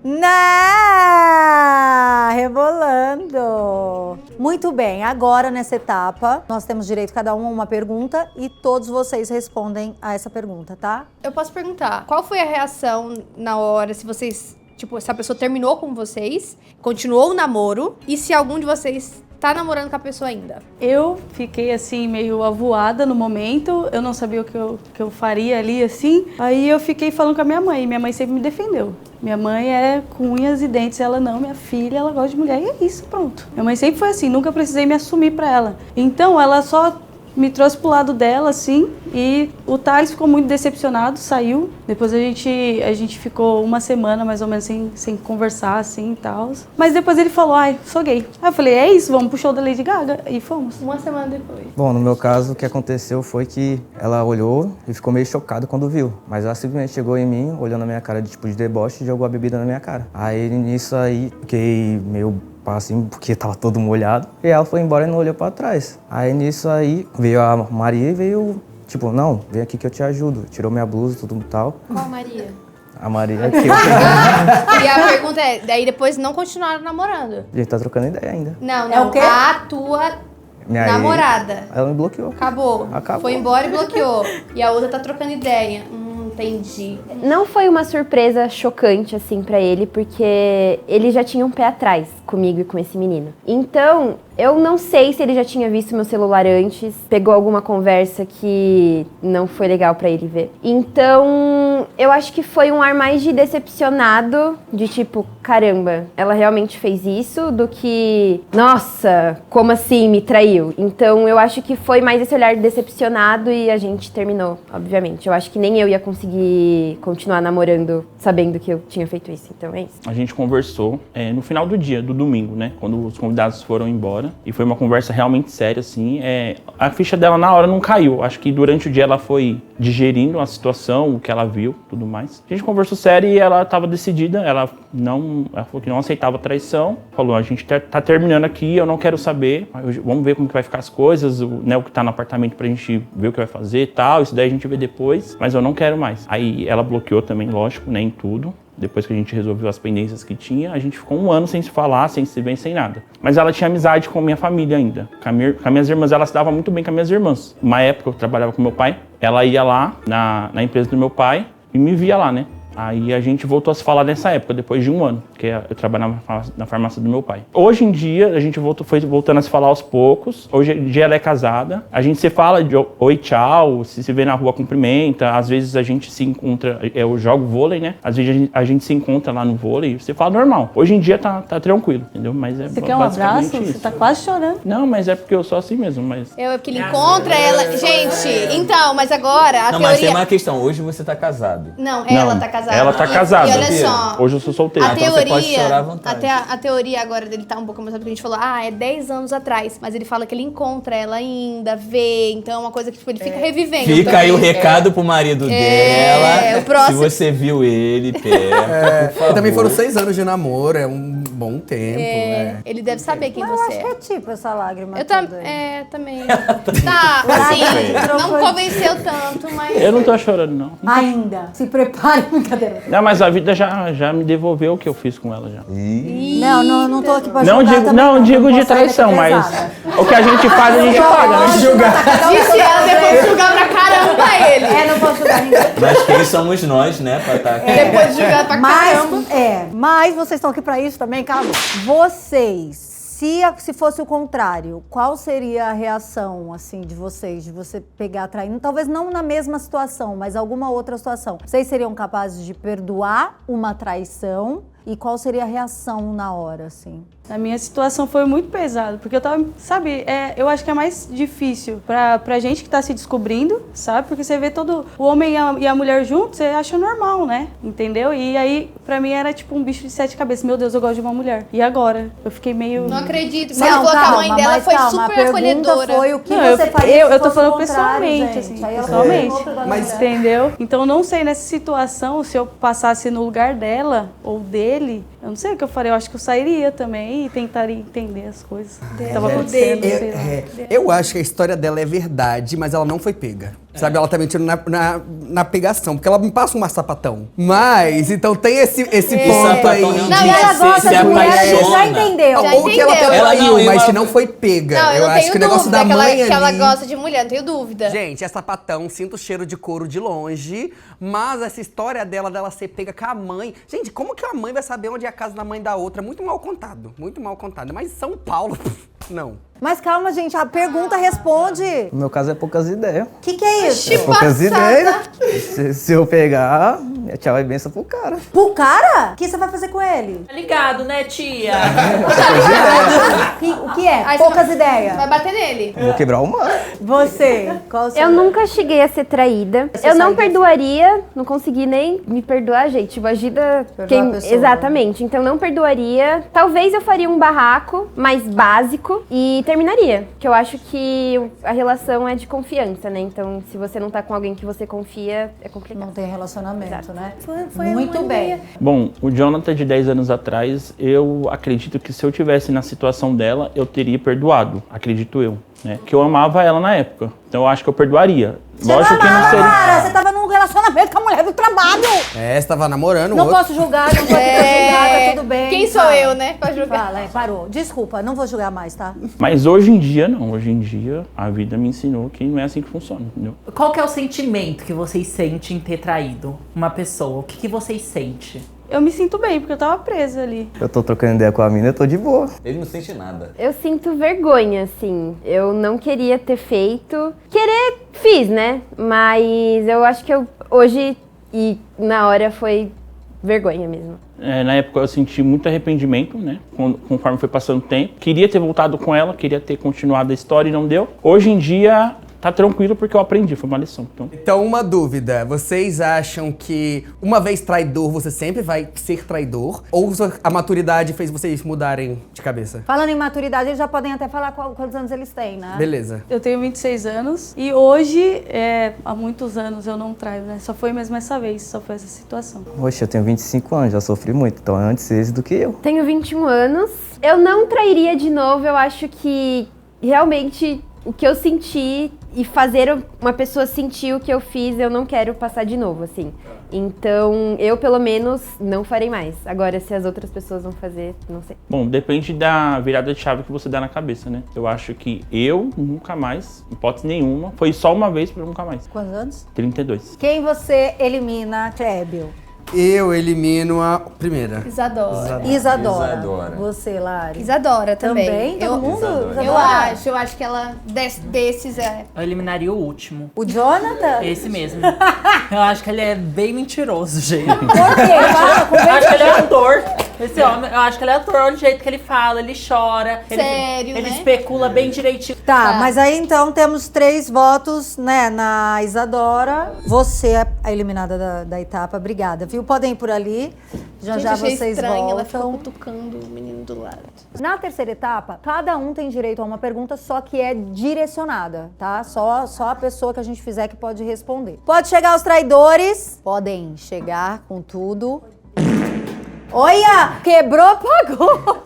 Rebolando. Muito bem, agora nessa etapa, nós temos direito cada um a uma pergunta e todos vocês respondem a essa pergunta, tá? Eu posso perguntar, qual foi a reação na hora, se vocês, tipo, se a pessoa terminou com vocês, continuou o namoro, e se algum de vocês tá namorando com a pessoa ainda? Eu fiquei assim, meio avoada no momento, eu não sabia o que eu faria ali, assim. Aí eu fiquei falando com a minha mãe sempre me defendeu. Minha mãe é com unhas e dentes, ela não, minha filha, ela gosta de mulher, e é isso, pronto. Minha mãe sempre foi assim, nunca precisei me assumir pra ela. Então ela só me trouxe pro lado dela, assim, e o Thales ficou muito decepcionado, saiu. Depois a gente ficou uma semana, mais ou menos, sem conversar, assim, e tal. Mas depois ele falou, sou gay. Aí eu falei, é isso, vamos pro show da Lady Gaga. E fomos. Uma semana depois. Bom, no meu caso, o que aconteceu foi que ela olhou e ficou meio chocada quando viu. Mas ela simplesmente chegou em mim, olhou na minha cara de tipo de deboche e jogou a bebida na minha cara. Aí nisso aí, fiquei meio assim, porque tava todo molhado. E ela foi embora e não olhou pra trás. Aí nisso aí, veio a Maria e veio, tipo, não, vem aqui que eu te ajudo. Tirou minha blusa e tudo e tal. Qual Maria? A Maria que E a pergunta é, daí depois não continuaram namorando? a gente tá trocando ideia ainda. Não, É o quê? a tua Minha namorada. Ela me bloqueou. Acabou. Foi embora e bloqueou. E a outra tá trocando ideia. Entendi. Não foi uma surpresa chocante, assim, pra ele, porque ele já tinha um pé atrás comigo e com esse menino. Então, eu não sei se ele já tinha visto meu celular antes, pegou alguma conversa que não foi legal pra ele ver. Então, eu acho que foi um ar mais de decepcionado, de tipo, caramba, ela realmente fez isso, do que, nossa, como assim, me traiu? Então, eu acho que foi mais esse olhar decepcionado e a gente terminou, obviamente. Eu acho que nem eu ia conseguir continuar namorando sabendo que eu tinha feito isso, então é isso. A gente conversou no final do dia, do domingo, né? Quando os convidados foram embora. E foi uma conversa realmente séria, assim. A ficha dela na hora não caiu. Acho que durante o dia ela foi digerindo a situação, o que ela viu, tudo mais. A gente conversou sério e ela estava decidida. Ela falou que não aceitava traição. Falou, a gente tá terminando aqui, eu não quero saber. Vamos ver como que vai ficar as coisas, né, o que tá no apartamento pra gente ver o que vai fazer e tal. Isso daí a gente vê depois, mas eu não quero mais. Aí ela bloqueou também, lógico, né, em tudo. Depois que a gente resolveu as pendências que tinha, a gente ficou 1 ano sem se falar, sem se ver, sem nada. Mas ela tinha amizade com a minha família ainda. Com as minhas irmãs, ela se dava muito bem com as minhas irmãs. Uma época eu trabalhava com meu pai, ela ia lá na empresa do meu pai e me via lá, né? Aí a gente voltou a se falar nessa época, depois de 1 ano, que eu trabalhava na farmácia do meu pai. Hoje em dia, a gente foi voltando a se falar aos poucos. Hoje em dia ela é casada. A gente se fala de oi, tchau, se vê na rua, cumprimenta. Às vezes a gente se encontra, eu jogo vôlei, né? Às vezes a gente se encontra lá no vôlei, você fala normal. Hoje em dia tá tranquilo, entendeu? Mas Você quer um abraço? Você tá quase chorando. Não, mas é porque eu sou assim mesmo, mas... É porque ele encontra ela... Gente, então, mas agora a Não, teoria... mas tem uma questão, hoje você tá casado. Não, ela tá casada. Ela tá casada. E olha só... Hoje eu sou solteiro. A Então você pode chorar à vontade. até a teoria agora dele tá um pouco mais porque a gente falou, é 10 anos atrás. Mas ele fala que ele encontra ela ainda, vê. Então é uma coisa que tipo, ele fica revivendo. Fica aí o recado pro marido dela. O próximo... Se você viu ele perto, por favor. Também foram 6 anos de namoro, é um bom tempo. Ele deve saber quem Eu você acho que é tipo essa lágrima. Eu toda aí. também. Tá, assim, não convenceu tanto, mas... Eu não tô chorando, não. Ainda. Se prepare, brincadeira. Não, mas a vida já me devolveu o que eu fiz com ela já. Não tô aqui pra Não julgar digo, também, não digo posso de sair traição, daqui mas pesada. o que a gente faz, a gente paga, né? Disse ela, depois julgar pra caramba ele. Não posso julgar ninguém. Mas quem somos nós, né, pra estar aqui. Depois de julgar pra caramba. Mas vocês estão aqui pra isso também, calma. Se fosse o contrário, qual seria a reação, assim, de vocês? De você pegar traindo? Talvez não na mesma situação, mas alguma outra situação. Vocês seriam capazes de perdoar uma traição? E qual seria a reação na hora, assim? Na minha situação foi muito pesado, porque eu tava, sabe, eu acho que é mais difícil pra gente que tá se descobrindo, sabe? Porque você vê todo o homem e a mulher juntos, você acha normal, né? Entendeu? E aí, pra mim, era tipo um bicho de 7 cabeças. Meu Deus, eu gosto de uma mulher. E agora? Eu fiquei meio... Não acredito. Mas ela falou que a mãe dela foi super acolhedora. Foi o que Não, você faria eu se tô fosse falando o contrário, pessoalmente, gente. assim, Aí ela pessoalmente. falou Mas- Entendeu? Então, não sei, nessa situação, se eu passasse no lugar dela ou dele, eu não sei o que eu faria. Eu acho que eu sairia também e tentaria entender as coisas que estavam acontecendo, sei lá. Eu acho que a história dela é verdade, mas ela não foi pega. Sabe, ela tá mentindo na pegação, porque ela me passa um sapatão. Mas, então tem esse ponto aí. sapatão não Não, e ela gosta se de mulher, você já apaixona. entendeu. Já Ou que ela entendeu. Ela traiu, não, mas eu- que não foi pega. Não, eu não acho tenho que o negócio dúvida da mãe que ela ali- gosta de mulher, não tenho dúvida. Gente, é sapatão, sinto o cheiro de couro de longe, mas essa história dela ser pega com a mãe... Gente, como que a mãe vai saber onde é a casa da mãe da outra? Muito mal contado, mas São Paulo, não. Mas calma, gente, a pergunta responde. No meu caso é poucas ideias. O que é isso? Poucas ideias. Se eu pegar, tchau e benção pro cara. Pro cara? O que você vai fazer com ele? Tá ligado, né, tia? O que é? Aí Poucas você ideias. Vai bater nele. Vou quebrar o mar. Você, qual o seu? Eu nunca cheguei a ser traída. Você Eu não saiu perdoaria, não consegui nem me perdoar, gente. Imagina Perdoar a pessoa. Exatamente. Então não perdoaria. Talvez eu faria um barraco mais básico e terminaria. Que eu acho que a relação é de confiança, né? Então, se você não tá com alguém que você confia, é complicado. Não tem relacionamento, Exato. né? Foi Muito uma bem. ideia. Bom, o Jonathan de 10 anos atrás, eu acredito que se eu tivesse na situação dela, eu teria perdoado, acredito eu, né? Que eu amava ela na época, então eu acho que eu perdoaria. Lógico que não seria... Cara, você tava num relacionamento relacionamento com a mulher do trabalho. É, você tava namorando Não outro. posso julgar, não tô aqui pra julgar, tá tudo bem. Quem sou Fala. eu, né, pra julgar? Fala, parou. Desculpa, não vou julgar mais, tá? Mas hoje em dia, não. Hoje em dia, a vida me ensinou que não é assim que funciona, entendeu? Qual que é o sentimento que vocês sentem em ter traído uma pessoa? O que vocês sentem? Eu me sinto bem, porque eu tava presa ali. Eu tô trocando ideia com a mina, eu tô de boa. Ele não sente nada. Eu sinto vergonha, assim. Eu não queria ter feito. Querer, fiz, né? Mas eu acho que eu hoje e na hora foi vergonha mesmo. Na época eu senti muito arrependimento, né? Conforme foi passando o tempo. Queria ter voltado com ela, queria ter continuado a história e não deu. Hoje em dia tá tranquilo porque eu aprendi, foi uma lição. Então, uma dúvida. Vocês acham que uma vez traidor, você sempre vai ser traidor? Ou a maturidade fez vocês mudarem de cabeça? Falando em maturidade, eles já podem até falar quantos anos eles têm, né? Beleza. Eu tenho 26 anos e hoje, há muitos anos eu não traio, né? Só foi mesmo essa vez, só foi essa situação. Poxa, eu tenho 25 anos, já sofri muito, então antes eles do que eu. Tenho 21 anos. Eu não trairia de novo, eu acho que realmente o que eu senti e fazer uma pessoa sentir o que eu fiz, eu não quero passar de novo, assim. Então, eu pelo menos não farei mais. Agora, se as outras pessoas vão fazer, não sei. Bom, depende da virada de chave que você dá na cabeça, né? Eu acho que eu nunca mais, hipótese nenhuma, foi só uma vez pra nunca mais. Quantos anos? 32. Quem você elimina, Klébio? Eu elimino a primeira. Isadora. Isadora. Você, Lari? Isadora também. Também? Todo mundo? Isadora. Eu acho que ela, desses, Eu eliminaria o último. O Jonathan? Esse mesmo. Eu acho que ele é bem mentiroso, gente. Por quê? Fala, Eu acho que ele é ator. Esse homem, eu acho que ele é ator, o jeito que ele fala, ele chora. Sério, ele né? especula bem direitinho. Tá, mas aí então temos 3 votos, né, na Isadora. Você é a eliminada da etapa, obrigada, viu? Podem ir por ali, já achei vocês estranho, ela ficou voltam. cutucando o menino do lado. Na terceira etapa, cada um tem direito a uma pergunta, só que é direcionada, tá? Só a pessoa que a gente fizer que pode responder. Pode chegar os traidores, podem chegar com tudo. Olha! Quebrou, pagou!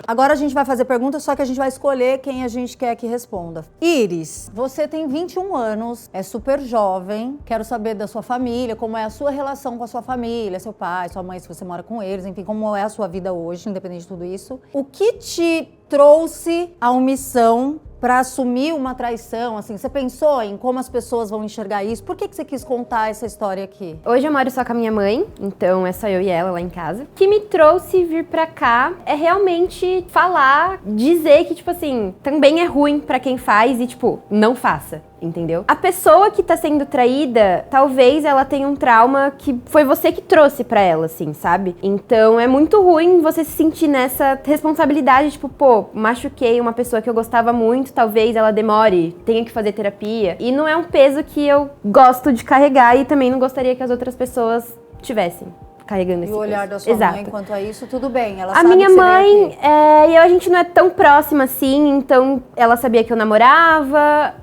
Agora a gente vai fazer perguntas, só que a gente vai escolher quem a gente quer que responda. Iris, você tem 21 anos, é super jovem, quero saber da sua família, como é a sua relação com a sua família, seu pai, sua mãe, se você mora com eles, enfim, como é a sua vida hoje, independente de tudo isso. O que te trouxe a omissão pra assumir uma traição, assim? Você pensou em como as pessoas vão enxergar isso? Por que você quis contar essa história aqui? Hoje eu moro só com a minha mãe, então é só eu e ela lá em casa. O que me trouxe vir pra cá é realmente falar, dizer que, tipo assim, também é ruim pra quem faz e, tipo, não faça. Entendeu? A pessoa que tá sendo traída, talvez ela tenha um trauma que foi você que trouxe pra ela, assim, sabe? Então é muito ruim você se sentir nessa responsabilidade, tipo, pô, machuquei uma pessoa que eu gostava muito, talvez ela demore, tenha que fazer terapia. E não é um peso que eu gosto de carregar e também não gostaria que as outras pessoas tivessem carregando esse E o olhar peso. da sua Exato. mãe quanto a isso, tudo bem. Ela A sabe minha que você mãe, veio aqui. a gente não é tão próxima assim, então ela sabia que eu namorava,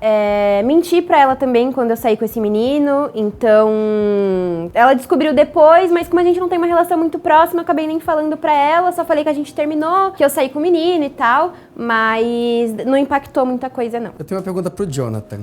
menti pra ela também quando eu saí com esse menino, então ela descobriu depois, mas como a gente não tem uma relação muito próxima, eu acabei nem falando pra ela, só falei que a gente terminou, que eu saí com o menino e tal, mas não impactou muita coisa não. Eu tenho uma pergunta pro Jonathan.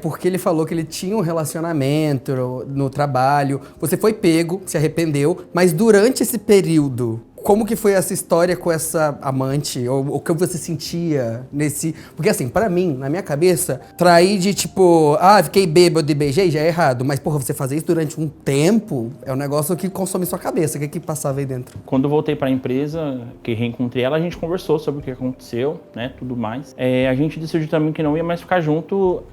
Porque ele falou que ele tinha um relacionamento no trabalho, você foi pego, se arrependeu, mas durante esse período, como que foi essa história com essa amante? Ou o que você sentia nesse... Porque assim, pra mim, na minha cabeça, trair de tipo... fiquei bêbado e beijei, já é errado. Mas, porra, você fazer isso durante um tempo é um negócio que consome sua cabeça. O que passava aí dentro? Quando eu voltei pra empresa, que reencontrei ela, a gente conversou sobre o que aconteceu, né, tudo mais. A gente decidiu também que não ia mais ficar junto.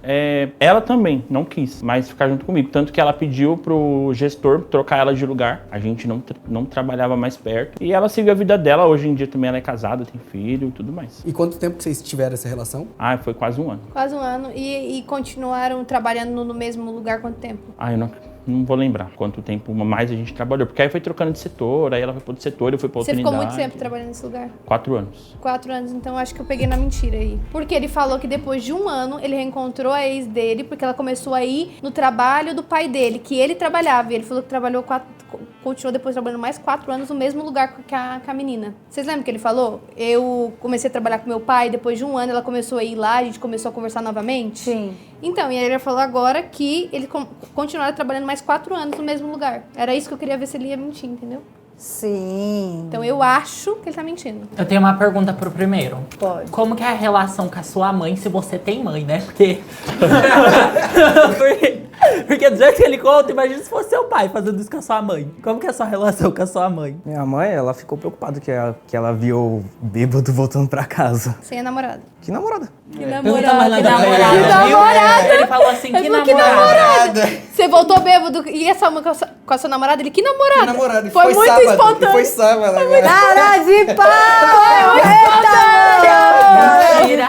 Ela também não quis mais ficar junto comigo. Tanto que ela pediu pro gestor trocar ela de lugar. A gente não trabalhava mais perto. E ela seguiu a vida dela. Hoje em dia também ela é casada, tem filho e tudo mais. E quanto tempo que vocês tiveram essa relação? Foi quase um ano. Quase um ano. E continuaram trabalhando no mesmo lugar quanto tempo? Eu não vou lembrar quanto tempo mais a gente trabalhou. Porque aí foi trocando de setor, aí ela foi pro outro setor, eu fui pra outra Você ficou unidade. muito tempo trabalhando nesse lugar? 4 anos. 4 anos, então acho que eu peguei na mentira aí. Porque ele falou que depois de um ano ele reencontrou a ex dele, porque ela começou a ir no trabalho do pai dele, que ele trabalhava. E ele falou que trabalhou continuou depois trabalhando mais 4 anos no mesmo lugar que a menina. Vocês lembram que ele falou? Eu comecei a trabalhar com meu pai, depois de 1 ano ela começou a ir lá, a gente começou a conversar novamente. Sim. Então, e aí ele falou agora que ele continuaram trabalhando mais 4 anos no mesmo lugar. Era isso que eu queria ver se ele ia mentir, entendeu? Sim. Então eu acho que ele tá mentindo. Eu tenho uma pergunta pro primeiro. Pode. Como que é a relação com a sua mãe, se você tem mãe, né? Porque do jeito que ele conta, imagina se fosse seu pai fazendo isso com a sua mãe. Como que é a sua relação com a sua mãe? Minha mãe, ela ficou preocupada que ela viu eu bêbado voltando pra casa. Sem a namorada. Que namorada? Que Pergunta mais namorada. nada pra ele. Que namorada. Ele falou assim, que Ele falou, namorada. Você voltou bêbado e essa com a sua namorada? Ele, que namorada? Que namorada. Foi muito sábado, espontâneo. Foi sábado agora. Cara de pau! Eita! Mentira.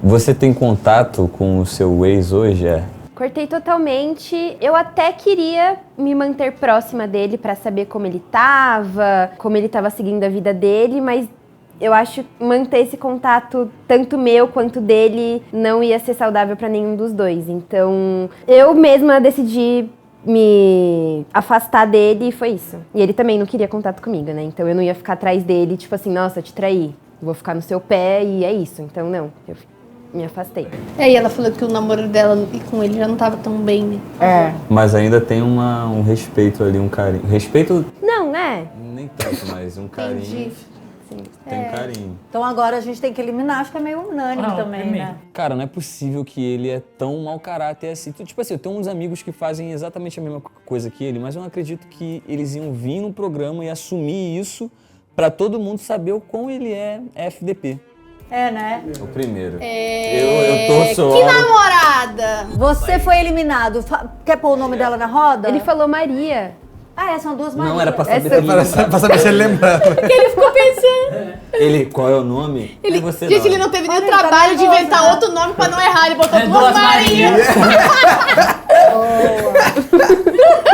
Você tem contato com o seu ex hoje, Cortei totalmente. Eu até queria me manter próxima dele pra saber como ele tava seguindo a vida dele, mas eu acho que manter esse contato, tanto meu quanto dele, não ia ser saudável pra nenhum dos dois. Então, eu mesma decidi me afastar dele e foi isso. E ele também não queria contato comigo, né? Então eu não ia ficar atrás dele, tipo assim, nossa, eu te traí, vou ficar no seu pé e é isso. Então não, eu me afastei. E aí ela falou que o namoro dela e com ele já não tava tão bem, né? É. mas ainda tem um respeito ali, um carinho. Respeito, Não, né? nem tanto, mas um carinho. Entendi. Tem carinho. Então agora a gente tem que eliminar, acho que é meio unânime também, né? Cara, não é possível que ele é tão mau caráter assim. Tipo assim, eu tenho uns amigos que fazem exatamente a mesma coisa que ele, mas eu não acredito que eles iam vir no programa e assumir isso pra todo mundo saber o quão ele é FDP. É, né? O primeiro. Eu torço. Que namorada! Você foi eliminado. Quer pôr o nome dela na roda? Ele falou Maria. Ah, são duas Marias. Não era pra saber. Pra saber se ele lembrava. Que ele ficou pensando. Ele, qual é o nome? Ele, você gente, ele não teve nem o trabalho de inventar outro nome pra não errar. Ele botou duas Marias.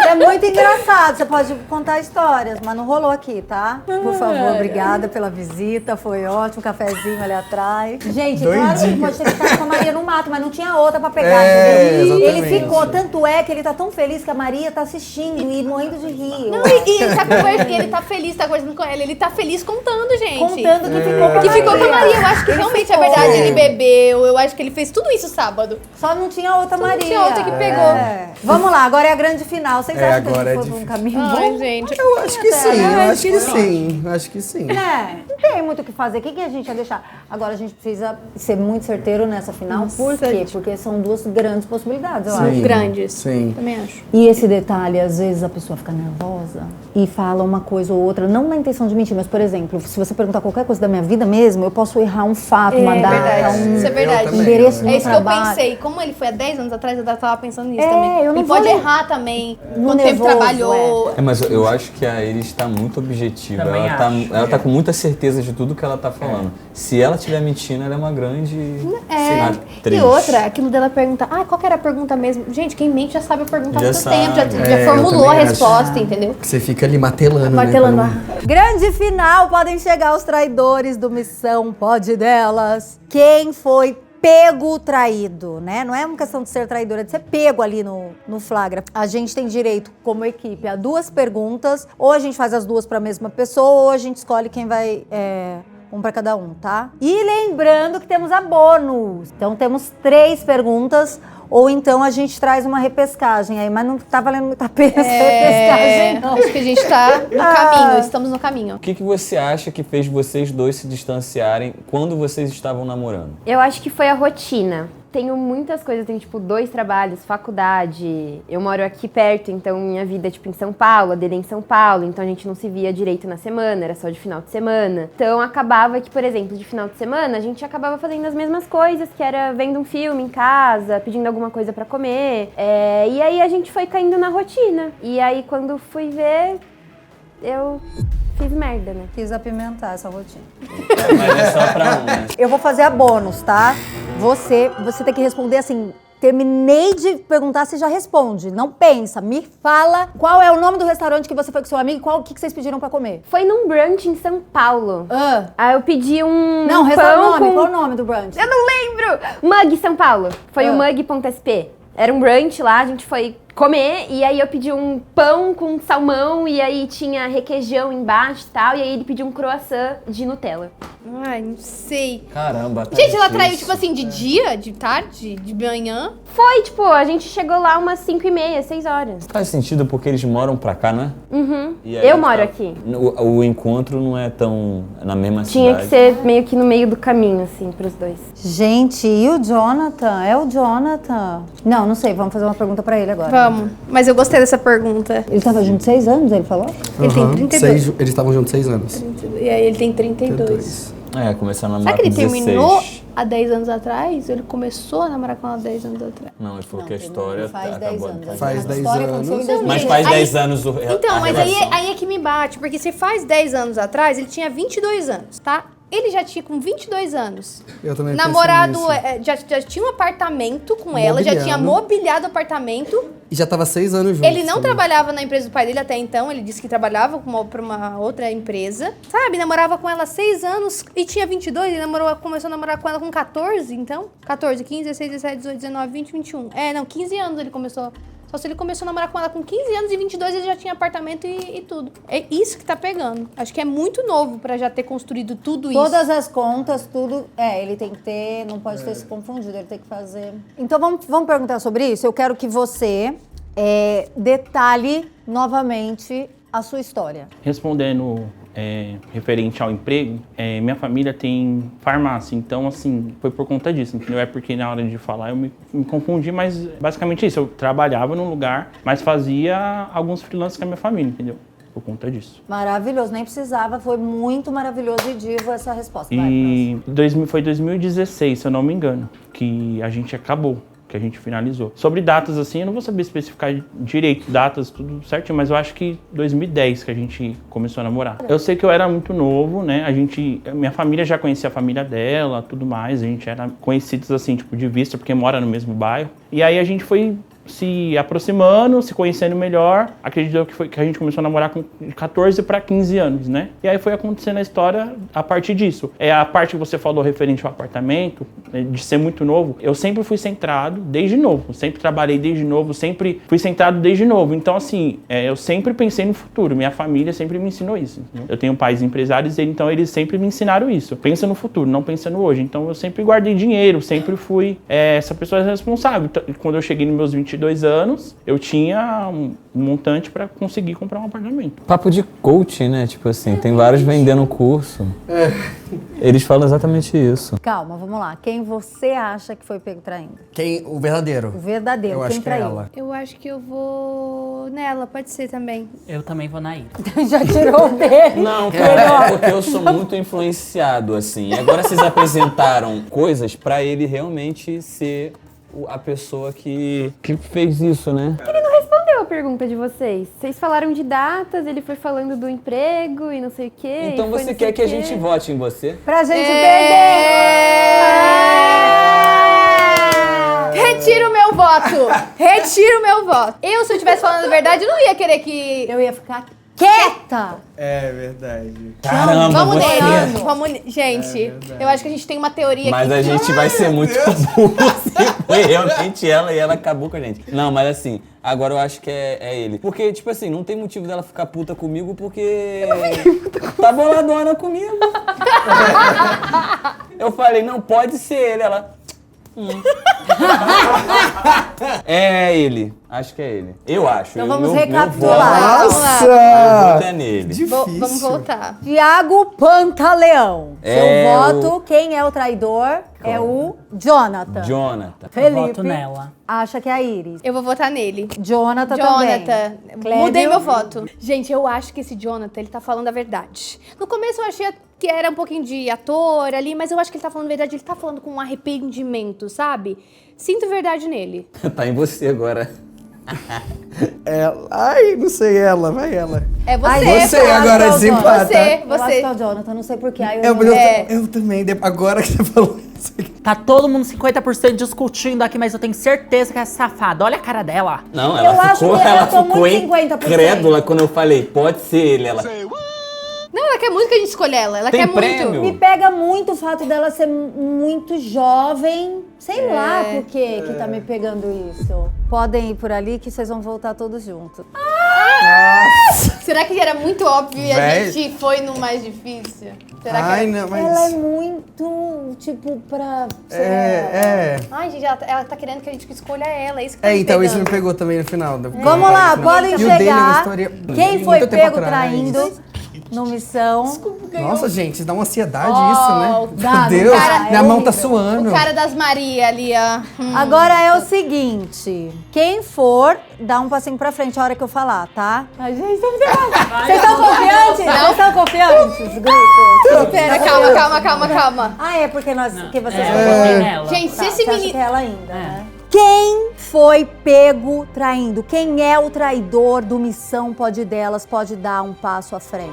É muito engraçado, você pode contar histórias, mas não rolou aqui, tá? Por favor, obrigada pela visita, foi ótimo, cafezinho ali atrás. Gente, claro que ele pode ter ficado com a Maria no mato, mas não tinha outra pra pegar, entendeu? Ele exatamente. ficou, tanto é que ele tá tão feliz que a Maria tá assistindo e morrendo de rir. Não, e ele tá conversando, ele tá feliz, tá conversando com ela. Ele tá feliz contando, gente. Contando que ficou com a Que ficou com a Maria. Maria. Eu acho que realmente é verdade. Ele bebeu. Eu acho que ele fez tudo isso sábado. Só não tinha outra Maria. Não tinha outra que pegou. É. Vamos lá, agora é a grande final. Vocês acham que a agora gente é foi por um difícil. caminho Ai, bom? gente. Eu acho que sim, eu acho que sim. Acho que sim. É, não tem muito o que fazer. O que a gente ia deixar? Agora a gente precisa ser muito certeiro nessa final. Por quê? Porque são duas grandes possibilidades, eu acho. Grandes. Sim. Também acho. E esse detalhe, às vezes a pessoa fica nervosa e fala uma coisa ou outra, não na intenção de mentir, mas, por exemplo, se você perguntar qualquer coisa da minha vida mesmo, eu posso errar um fato, uma data, verdade. Isso é verdade. um endereço do É meu isso que eu trabalho. pensei. Como ele foi há 10 anos atrás, eu tava pensando nisso É, também. eu não Ele vou pode ler- errar também. No Quanto tempo nervoso, trabalhou. Mas eu acho que a Iris está muito objetiva. Também Ela tá com muita certeza de tudo que ela tá falando. Se ela estiver mentindo, ela é uma grande atriz. E outra, aquilo dela perguntar, qual que era a pergunta mesmo? Gente, quem mente já sabe a pergunta há Já muito sabe. tempo, já É, eu formulou a também acho. resposta, entendeu? Que você fica ali martelando, Martelando. né? Grande final, podem chegar os traidores do Missão Pode Delas. Quem foi pego traído, né? Não é uma questão de ser traidor, é de ser pego ali no flagra. A gente tem direito, como equipe, a 2 perguntas. Ou a gente faz as 2 para a mesma pessoa, ou a gente escolhe quem vai... um para cada um, tá? E lembrando que temos a bônus. Então temos 3 perguntas, ou então a gente traz uma repescagem aí, mas não tá valendo muito a pena essa repescagem, não. Acho que a gente tá no caminho, estamos no caminho. O que você acha que fez vocês dois se distanciarem quando vocês estavam namorando? Eu acho que foi a rotina. Tenho muitas coisas, tenho tipo 2 trabalhos, faculdade. Eu moro aqui perto, então minha vida é tipo em São Paulo, a dele é em São Paulo, então a gente não se via direito na semana, era só de final de semana. Então acabava que, por exemplo, de final de semana a gente acabava fazendo as mesmas coisas, que era vendo um filme em casa, pedindo alguma coisa pra comer. E aí a gente foi caindo na rotina. E aí quando fui ver, eu fiz merda, né? Quis apimentar essa rotina. Mas é só pra um, né? Eu vou fazer a bônus, tá? Você tem que responder assim. Terminei de perguntar, você já responde. Não pensa, me fala qual é o nome do restaurante que você foi com seu amigo e o que vocês pediram pra comer. Foi num brunch em São Paulo. Ah. Aí eu pedi um Não, pão com... qual o nome do brunch? Eu não lembro! Mug São Paulo. Foi o Mug.sp. Era um brunch lá, a gente foi comer, e aí eu pedi um pão com salmão, e aí tinha requeijão embaixo e tal, e aí ele pediu um croissant de Nutella. Ai, não sei. Caramba, tá Gente, ela difícil. traiu, tipo assim, de dia, de tarde, de manhã. Foi, tipo, a gente chegou lá umas 5h30, 6 horas. Faz sentido porque eles moram pra cá, né? Uhum. E aí, Eu moro aqui. O encontro não é tão na mesma Tinha cidade. que ser meio que no meio do caminho, assim, pros dois. Gente, e o Jonathan? É o Jonathan? Não sei, vamos fazer uma pergunta pra ele agora. Vamos. Mas eu gostei dessa pergunta. Ele tava junto 6 anos, ele falou? Ele tem 32. Eles estavam juntos 6 anos. E aí ele tem 32. Começaram a Será namorar que ele com 16. terminou há 10 anos atrás? Ele começou a namorar com ela há 10 anos atrás. Não, ele falou que a história faz 10 acabou. anos. Faz A 10 história anos. aconteceu em 2000. Mas Gente, faz aí- 10 anos Então, a mas relação. aí é que me bate, porque se faz 10 anos atrás, ele tinha 22 anos, tá? Ele já tinha com 22 anos. Eu também Namorado, pensei nisso. já tinha um apartamento com ela, já tinha mobiliado o apartamento. E já tava 6 anos juntos. Ele não também. trabalhava na empresa do pai dele até então, ele disse que trabalhava pra uma outra empresa. Sabe, namorava com ela há 6 anos e tinha 22, ele começou a namorar com ela com 14, então. 14, 15, 16, 17, 18, 19, 20, 21. 15 anos ele começou. Só se ele começou a namorar com ela com 15 anos e 22 ele já tinha apartamento e tudo. É isso que tá pegando. Acho que é muito novo pra já ter construído tudo isso. Todas as contas, tudo. Ele tem que ter, não pode ter se confundido, ele tem que fazer. Então vamos perguntar sobre isso? Eu quero que você detalhe novamente a sua história. Respondendo referente ao emprego, minha família tem farmácia, então assim, foi por conta disso, entendeu? É porque na hora de falar eu me confundi, mas basicamente isso, eu trabalhava num lugar, mas fazia alguns freelances com a minha família, entendeu? Por conta disso. Maravilhoso, nem precisava, foi muito maravilhoso e divo essa resposta. E foi 2016, se eu não me engano, que a gente acabou. Que a gente finalizou. Sobre datas, assim, eu não vou saber especificar direito, datas, tudo certinho, mas eu acho que 2010 que a gente começou a namorar. Eu sei que eu era muito novo, né, minha família já conhecia a família dela, tudo mais, a gente era conhecidos, assim, tipo, de vista, porque mora no mesmo bairro. E aí a gente foi se aproximando, se conhecendo melhor. Acredito que a gente começou a namorar com 14 para 15 anos, né? E aí foi acontecendo a história a partir disso. A parte que você falou referente ao apartamento, de ser muito novo, eu sempre fui centrado desde novo. Sempre trabalhei desde novo, sempre fui centrado desde novo. Então, assim, eu sempre pensei no futuro. Minha família sempre me ensinou isso. Entendeu? Eu tenho pais empresários, então eles sempre me ensinaram isso. Pensa no futuro, não pensa no hoje. Então eu sempre guardei dinheiro, sempre fui essa pessoa responsável. Então, quando eu cheguei nos meus 22 anos, eu tinha um montante para conseguir comprar um apartamento. Papo de coaching, né? Tipo assim, tem vários vendendo curso. Eles falam exatamente isso. Calma, vamos lá. Quem você acha que foi pego traindo? O verdadeiro? O verdadeiro, Eu quem acho que é traiu? ela. Eu acho que eu vou nela, pode ser também. Eu também vou na Ira. Já tirou dele. Não, cara, é porque eu sou muito influenciado, assim. E agora vocês apresentaram coisas pra ele realmente ser a pessoa que fez isso, né? Ele não respondeu a pergunta de vocês. Vocês falaram de datas, ele foi falando do emprego e não sei o quê. Então você quer que a gente vote em você? Pra gente perder! Retiro o meu voto! Retiro o meu voto! Se eu estivesse falando a verdade, eu não ia querer que... Eu ia ficar quieta! É verdade. Caramba, Vamos você... nele! Gente, eu acho que a gente tem uma teoria Mas aqui. a gente vai ser muito burro se foi realmente ela e ela acabou com a gente. Não, mas assim, agora eu acho que é ele. Porque, tipo assim, não tem motivo dela ficar puta comigo porque tá boladona comigo. Eu falei, não, pode ser ele. Ela... É ele. Acho que é ele. Eu acho. Então vamos Meu recapitular. voto é nele. Vamos voltar. Tiago Pantaleão. É Seu voto, quem é o traidor? É o Jonathan. Jonathan. Felipe Eu voto nela. acha que é a Iris. Eu vou votar nele. Jonathan também. Clébio? Mudei meu voto. Gente, eu acho que esse Jonathan, ele tá falando a verdade. No começo eu achei que era um pouquinho de ator ali, mas eu acho que ele tá falando a verdade. Ele tá falando com um arrependimento, sabe? Sinto verdade nele. Tá em você agora. Ela. Ai, não sei ela, vai ela. É você. Ai, Você agora desempata. Eu acho Você. que é o Jonathan, não sei porquê. Eu também, agora que você falou isso aqui. Tá todo mundo 50% discutindo aqui, mas eu tenho certeza que é safada. Olha a cara dela. Não, Eu ela acho ficou, que eu ela tô ficou muito 50%. incrédula quando eu falei, pode ser ele. Ela, Não, ela quer muito que a gente escolha ela. Ela Tem quer prêmio? muito. Me pega muito o fato dela ser muito jovem. Sei lá por que tá me pegando isso. podem ir por ali que vocês vão voltar todos juntos. Será que era muito óbvio e a Véi. gente foi no mais difícil? Será que Ai, era... não, mas... Ela é muito, tipo, pra... Ai, gente, ela tá querendo que a gente escolha ela, é isso que tá me então isso me pegando. pegou também no final. Vamos lá, podem E o dele é uma chegar. história Quem de foi muito tempo pego atrás. traindo no Missão? Nossa, gente, dá uma ansiedade Oh, isso, né? dá, Meu não Deus, dá, minha é mão tá horrível. suando. O cara das Maria ali, ó. Agora é o seguinte, quem for, dá um passinho pra frente a hora que eu falar, tá? Ai, gente, vocês estão confiantes? Vocês estão confiantes, grupo? Espera, calma. Ah, é porque que vocês Gente, se Tá, esse você acha menino... que é ela ainda, né? Quem foi pego traindo? Quem é o traidor do Missão Pode Delas? Pode dar um passo à frente.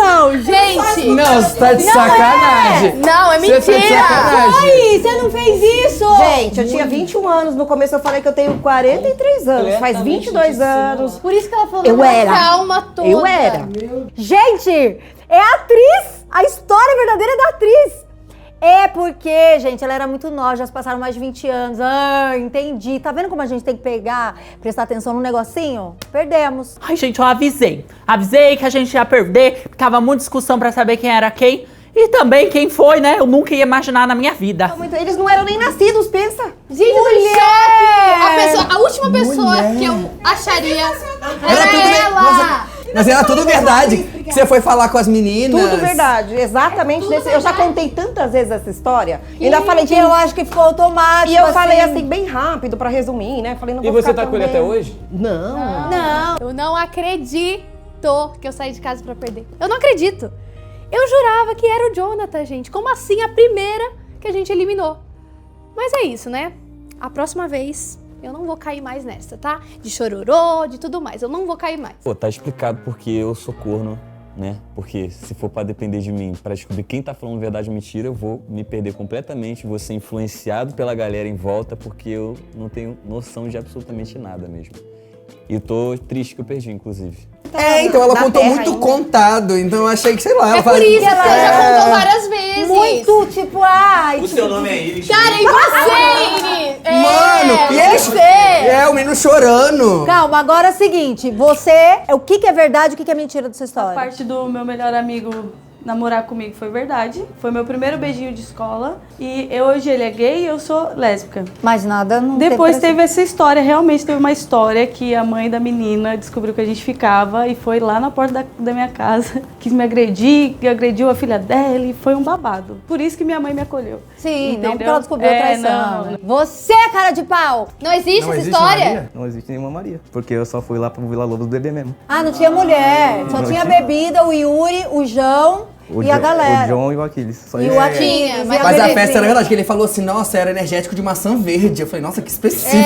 Não, gente! Não, você tá de sacanagem. Não, é Você tá de mentira! sacanagem. Oi, você não fez isso! Gente, eu tinha 21 anos. No começo eu falei que eu tenho 43 anos. Faz 22 anos. Por isso que ela falou Eu uma era. calma toda. Eu era. Gente, é a atriz! A história verdadeira é da atriz! É porque, gente, ela era muito nova, já se passaram mais de 20 anos. Ah, entendi. Tá vendo como a gente tem que pegar, prestar atenção no negocinho? Perdemos. Ai, gente, eu avisei. Avisei que a gente ia perder. Tava muita discussão pra saber quem era quem. E também quem foi, né? Eu nunca ia imaginar na minha vida. Eles não eram nem nascidos, pensa. Gente, eu tô em choque! A última pessoa que eu acharia era tudo bem. ela! Nossa, mas era tudo verdade. Que você foi falar com as meninas. Tudo verdade. Exatamente. Eu já contei tantas vezes essa história. Ainda falei Que eu acho que ficou automático. E eu falei assim, bem rápido, pra resumir, né? Falei, não E vou você ficar tá com ele também. até hoje? Não. Não. Eu não acredito que eu saí de casa pra perder. Eu não acredito. Eu jurava que era o Jonathan, gente. Como assim a primeira que a gente eliminou? Mas é isso, né? A próxima vez eu não vou cair mais nessa, tá? De chororô, de tudo mais. Eu não vou cair mais. Pô, tá explicado porque eu sou corno, né? Porque se for pra depender de mim, pra descobrir quem tá falando verdade ou mentira, eu vou me perder completamente, vou ser influenciado pela galera em volta, porque eu não tenho noção de absolutamente nada mesmo. E tô triste que eu perdi, inclusive. Então ela Na contou terra muito ainda. contado, então eu achei que, sei lá, ela É por faz- isso que ela já contou várias vezes. Muito, tipo, ai. O seu nome é Iris. Cara, e você, Iris? Mano, e ele... você? É, o menino chorando. Calma, agora é o seguinte, você, o que é verdade e o que é mentira dessa A história? parte do meu melhor amigo namorar comigo foi verdade. Foi meu primeiro beijinho de escola. E hoje ele é gay e eu sou lésbica. Mas nada não Depois teve essa história, realmente teve uma história que a mãe da menina descobriu que a gente ficava e foi lá na porta da minha casa, quis me agredir, agrediu a filha dela e foi um babado. Por isso que minha mãe me acolheu. Sim, não Entendeu? porque ela descobriu a traição. não. Você, cara de pau! Não existe Não essa existe história? Maria? Não existe nenhuma Maria. Porque eu só fui lá pro Vila Lobos beber mesmo. Ah, não tinha mulher. Só Não tinha tinha. bebida, o Yuri, o João e a galera. O John e o Aquiles. Só E isso. o Aquiles. e Mas a belezinha. festa era verdade, que ele falou assim, nossa, era energético de maçã verde. Eu falei, nossa, que específico.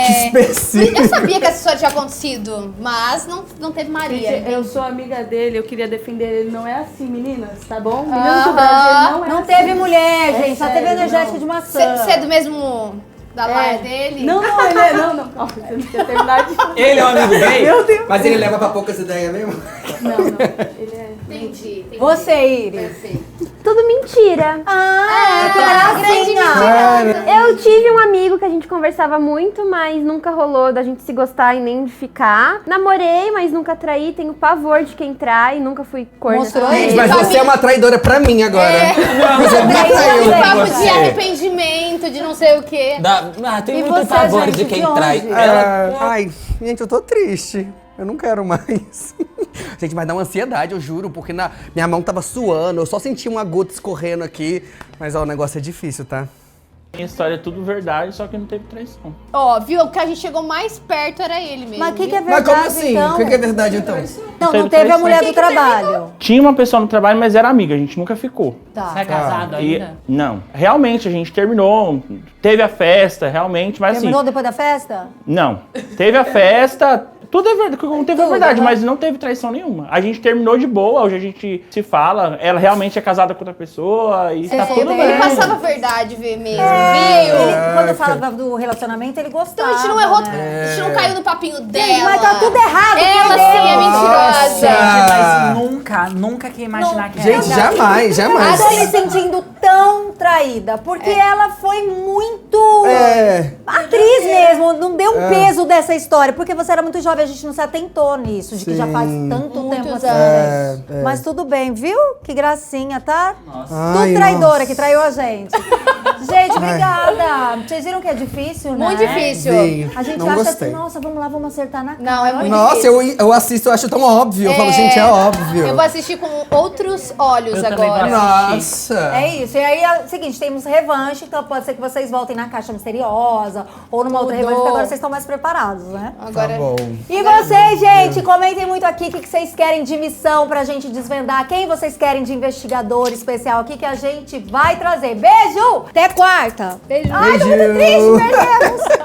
Que específico. Eu sabia que essa história tinha acontecido, mas não teve Maria. Gente, eu sou amiga dele, eu queria defender ele. Não é assim, meninas, tá bom? Meninas do Brasil não é Não assim. teve mulher, gente. Só teve sério, energético não. de maçã. Você é do mesmo... da laia dele? Não, ele é... Não, calma, você não tinha terminado de... Ele é um amigo gay? Mas ele leva pra poucas ideias mesmo? Não, ele é... Entendi. Você, Iris. Tudo mentira. Ah, que gracinha. Eu tive um amigo que a gente conversava muito, mas nunca rolou da gente se gostar e nem de ficar. Namorei, mas nunca traí. Tenho pavor de quem trai. Nunca fui corna. Mostrou também. isso? Mas você é uma traidora pra mim agora. Você me traiu. Um papo você. de arrependimento, de não sei o quê. E Tem muito você, pavor gente, de quem de trai. onde? Ai, gente, eu tô triste. Eu não quero mais. Gente, vai dar uma ansiedade, eu juro, porque minha mão tava suando, eu só senti uma gota escorrendo aqui. Mas, ó, o negócio é difícil, tá? Minha história é tudo verdade, só que não teve traição. Ó, viu? O que a gente chegou mais perto era ele mesmo. Mas o que é Mas verdade, como assim? então? O que é verdade, então? Não teve a mulher do trabalho. Tinha uma pessoa no trabalho, mas era amiga, a gente nunca ficou. Tá. Você é casado E, ainda? não, realmente a gente terminou, teve a festa, realmente, mas Terminou assim, depois da festa? não. Teve a festa, Tudo é verdade, não teve verdade, mas não teve traição nenhuma. A gente terminou de boa, hoje a gente se fala, ela realmente é casada com outra pessoa e tá tudo bem. Ele passava verdade mesmo, viu? Ele, quando falava do relacionamento, ele gostava. Então a gente não errou, né? a gente não caiu no papinho dela. Mas tá tudo errado. Ela sim é mentirosa. Gente, mas nunca que ia imaginar que Gente, jamais. A Dani sentindo tão traída, porque ela foi muito atriz mesmo, não deu um peso dessa história, porque você era muito jovem, a gente não se atentou nisso, de que já faz tanto tempo assim. Mas tudo bem, viu? Que gracinha, tá? Tudo traidora que traiu a gente. Gente, obrigada. Vocês viram que é difícil, né? Muito difícil. A gente Não acha gostei. assim, nossa, vamos lá, vamos acertar na cara. Não, é muito Nossa, difícil. eu assisto, eu acho tão óbvio. Eu falo, gente, é óbvio. Eu vou assistir com outros olhos Eu também agora. vou Nossa. É isso. E aí é o seguinte, temos revanche, então pode ser que vocês voltem na Caixa Misteriosa ou numa outra revanche, porque agora vocês estão mais preparados, né? Agora, Tá bom. E vocês, gente, comentem muito aqui o que vocês querem de missão pra gente desvendar. Quem vocês querem de investigador especial aqui que a gente vai trazer. Beijo! Até quarta! beijo. Ai, tô muito triste, perdemos!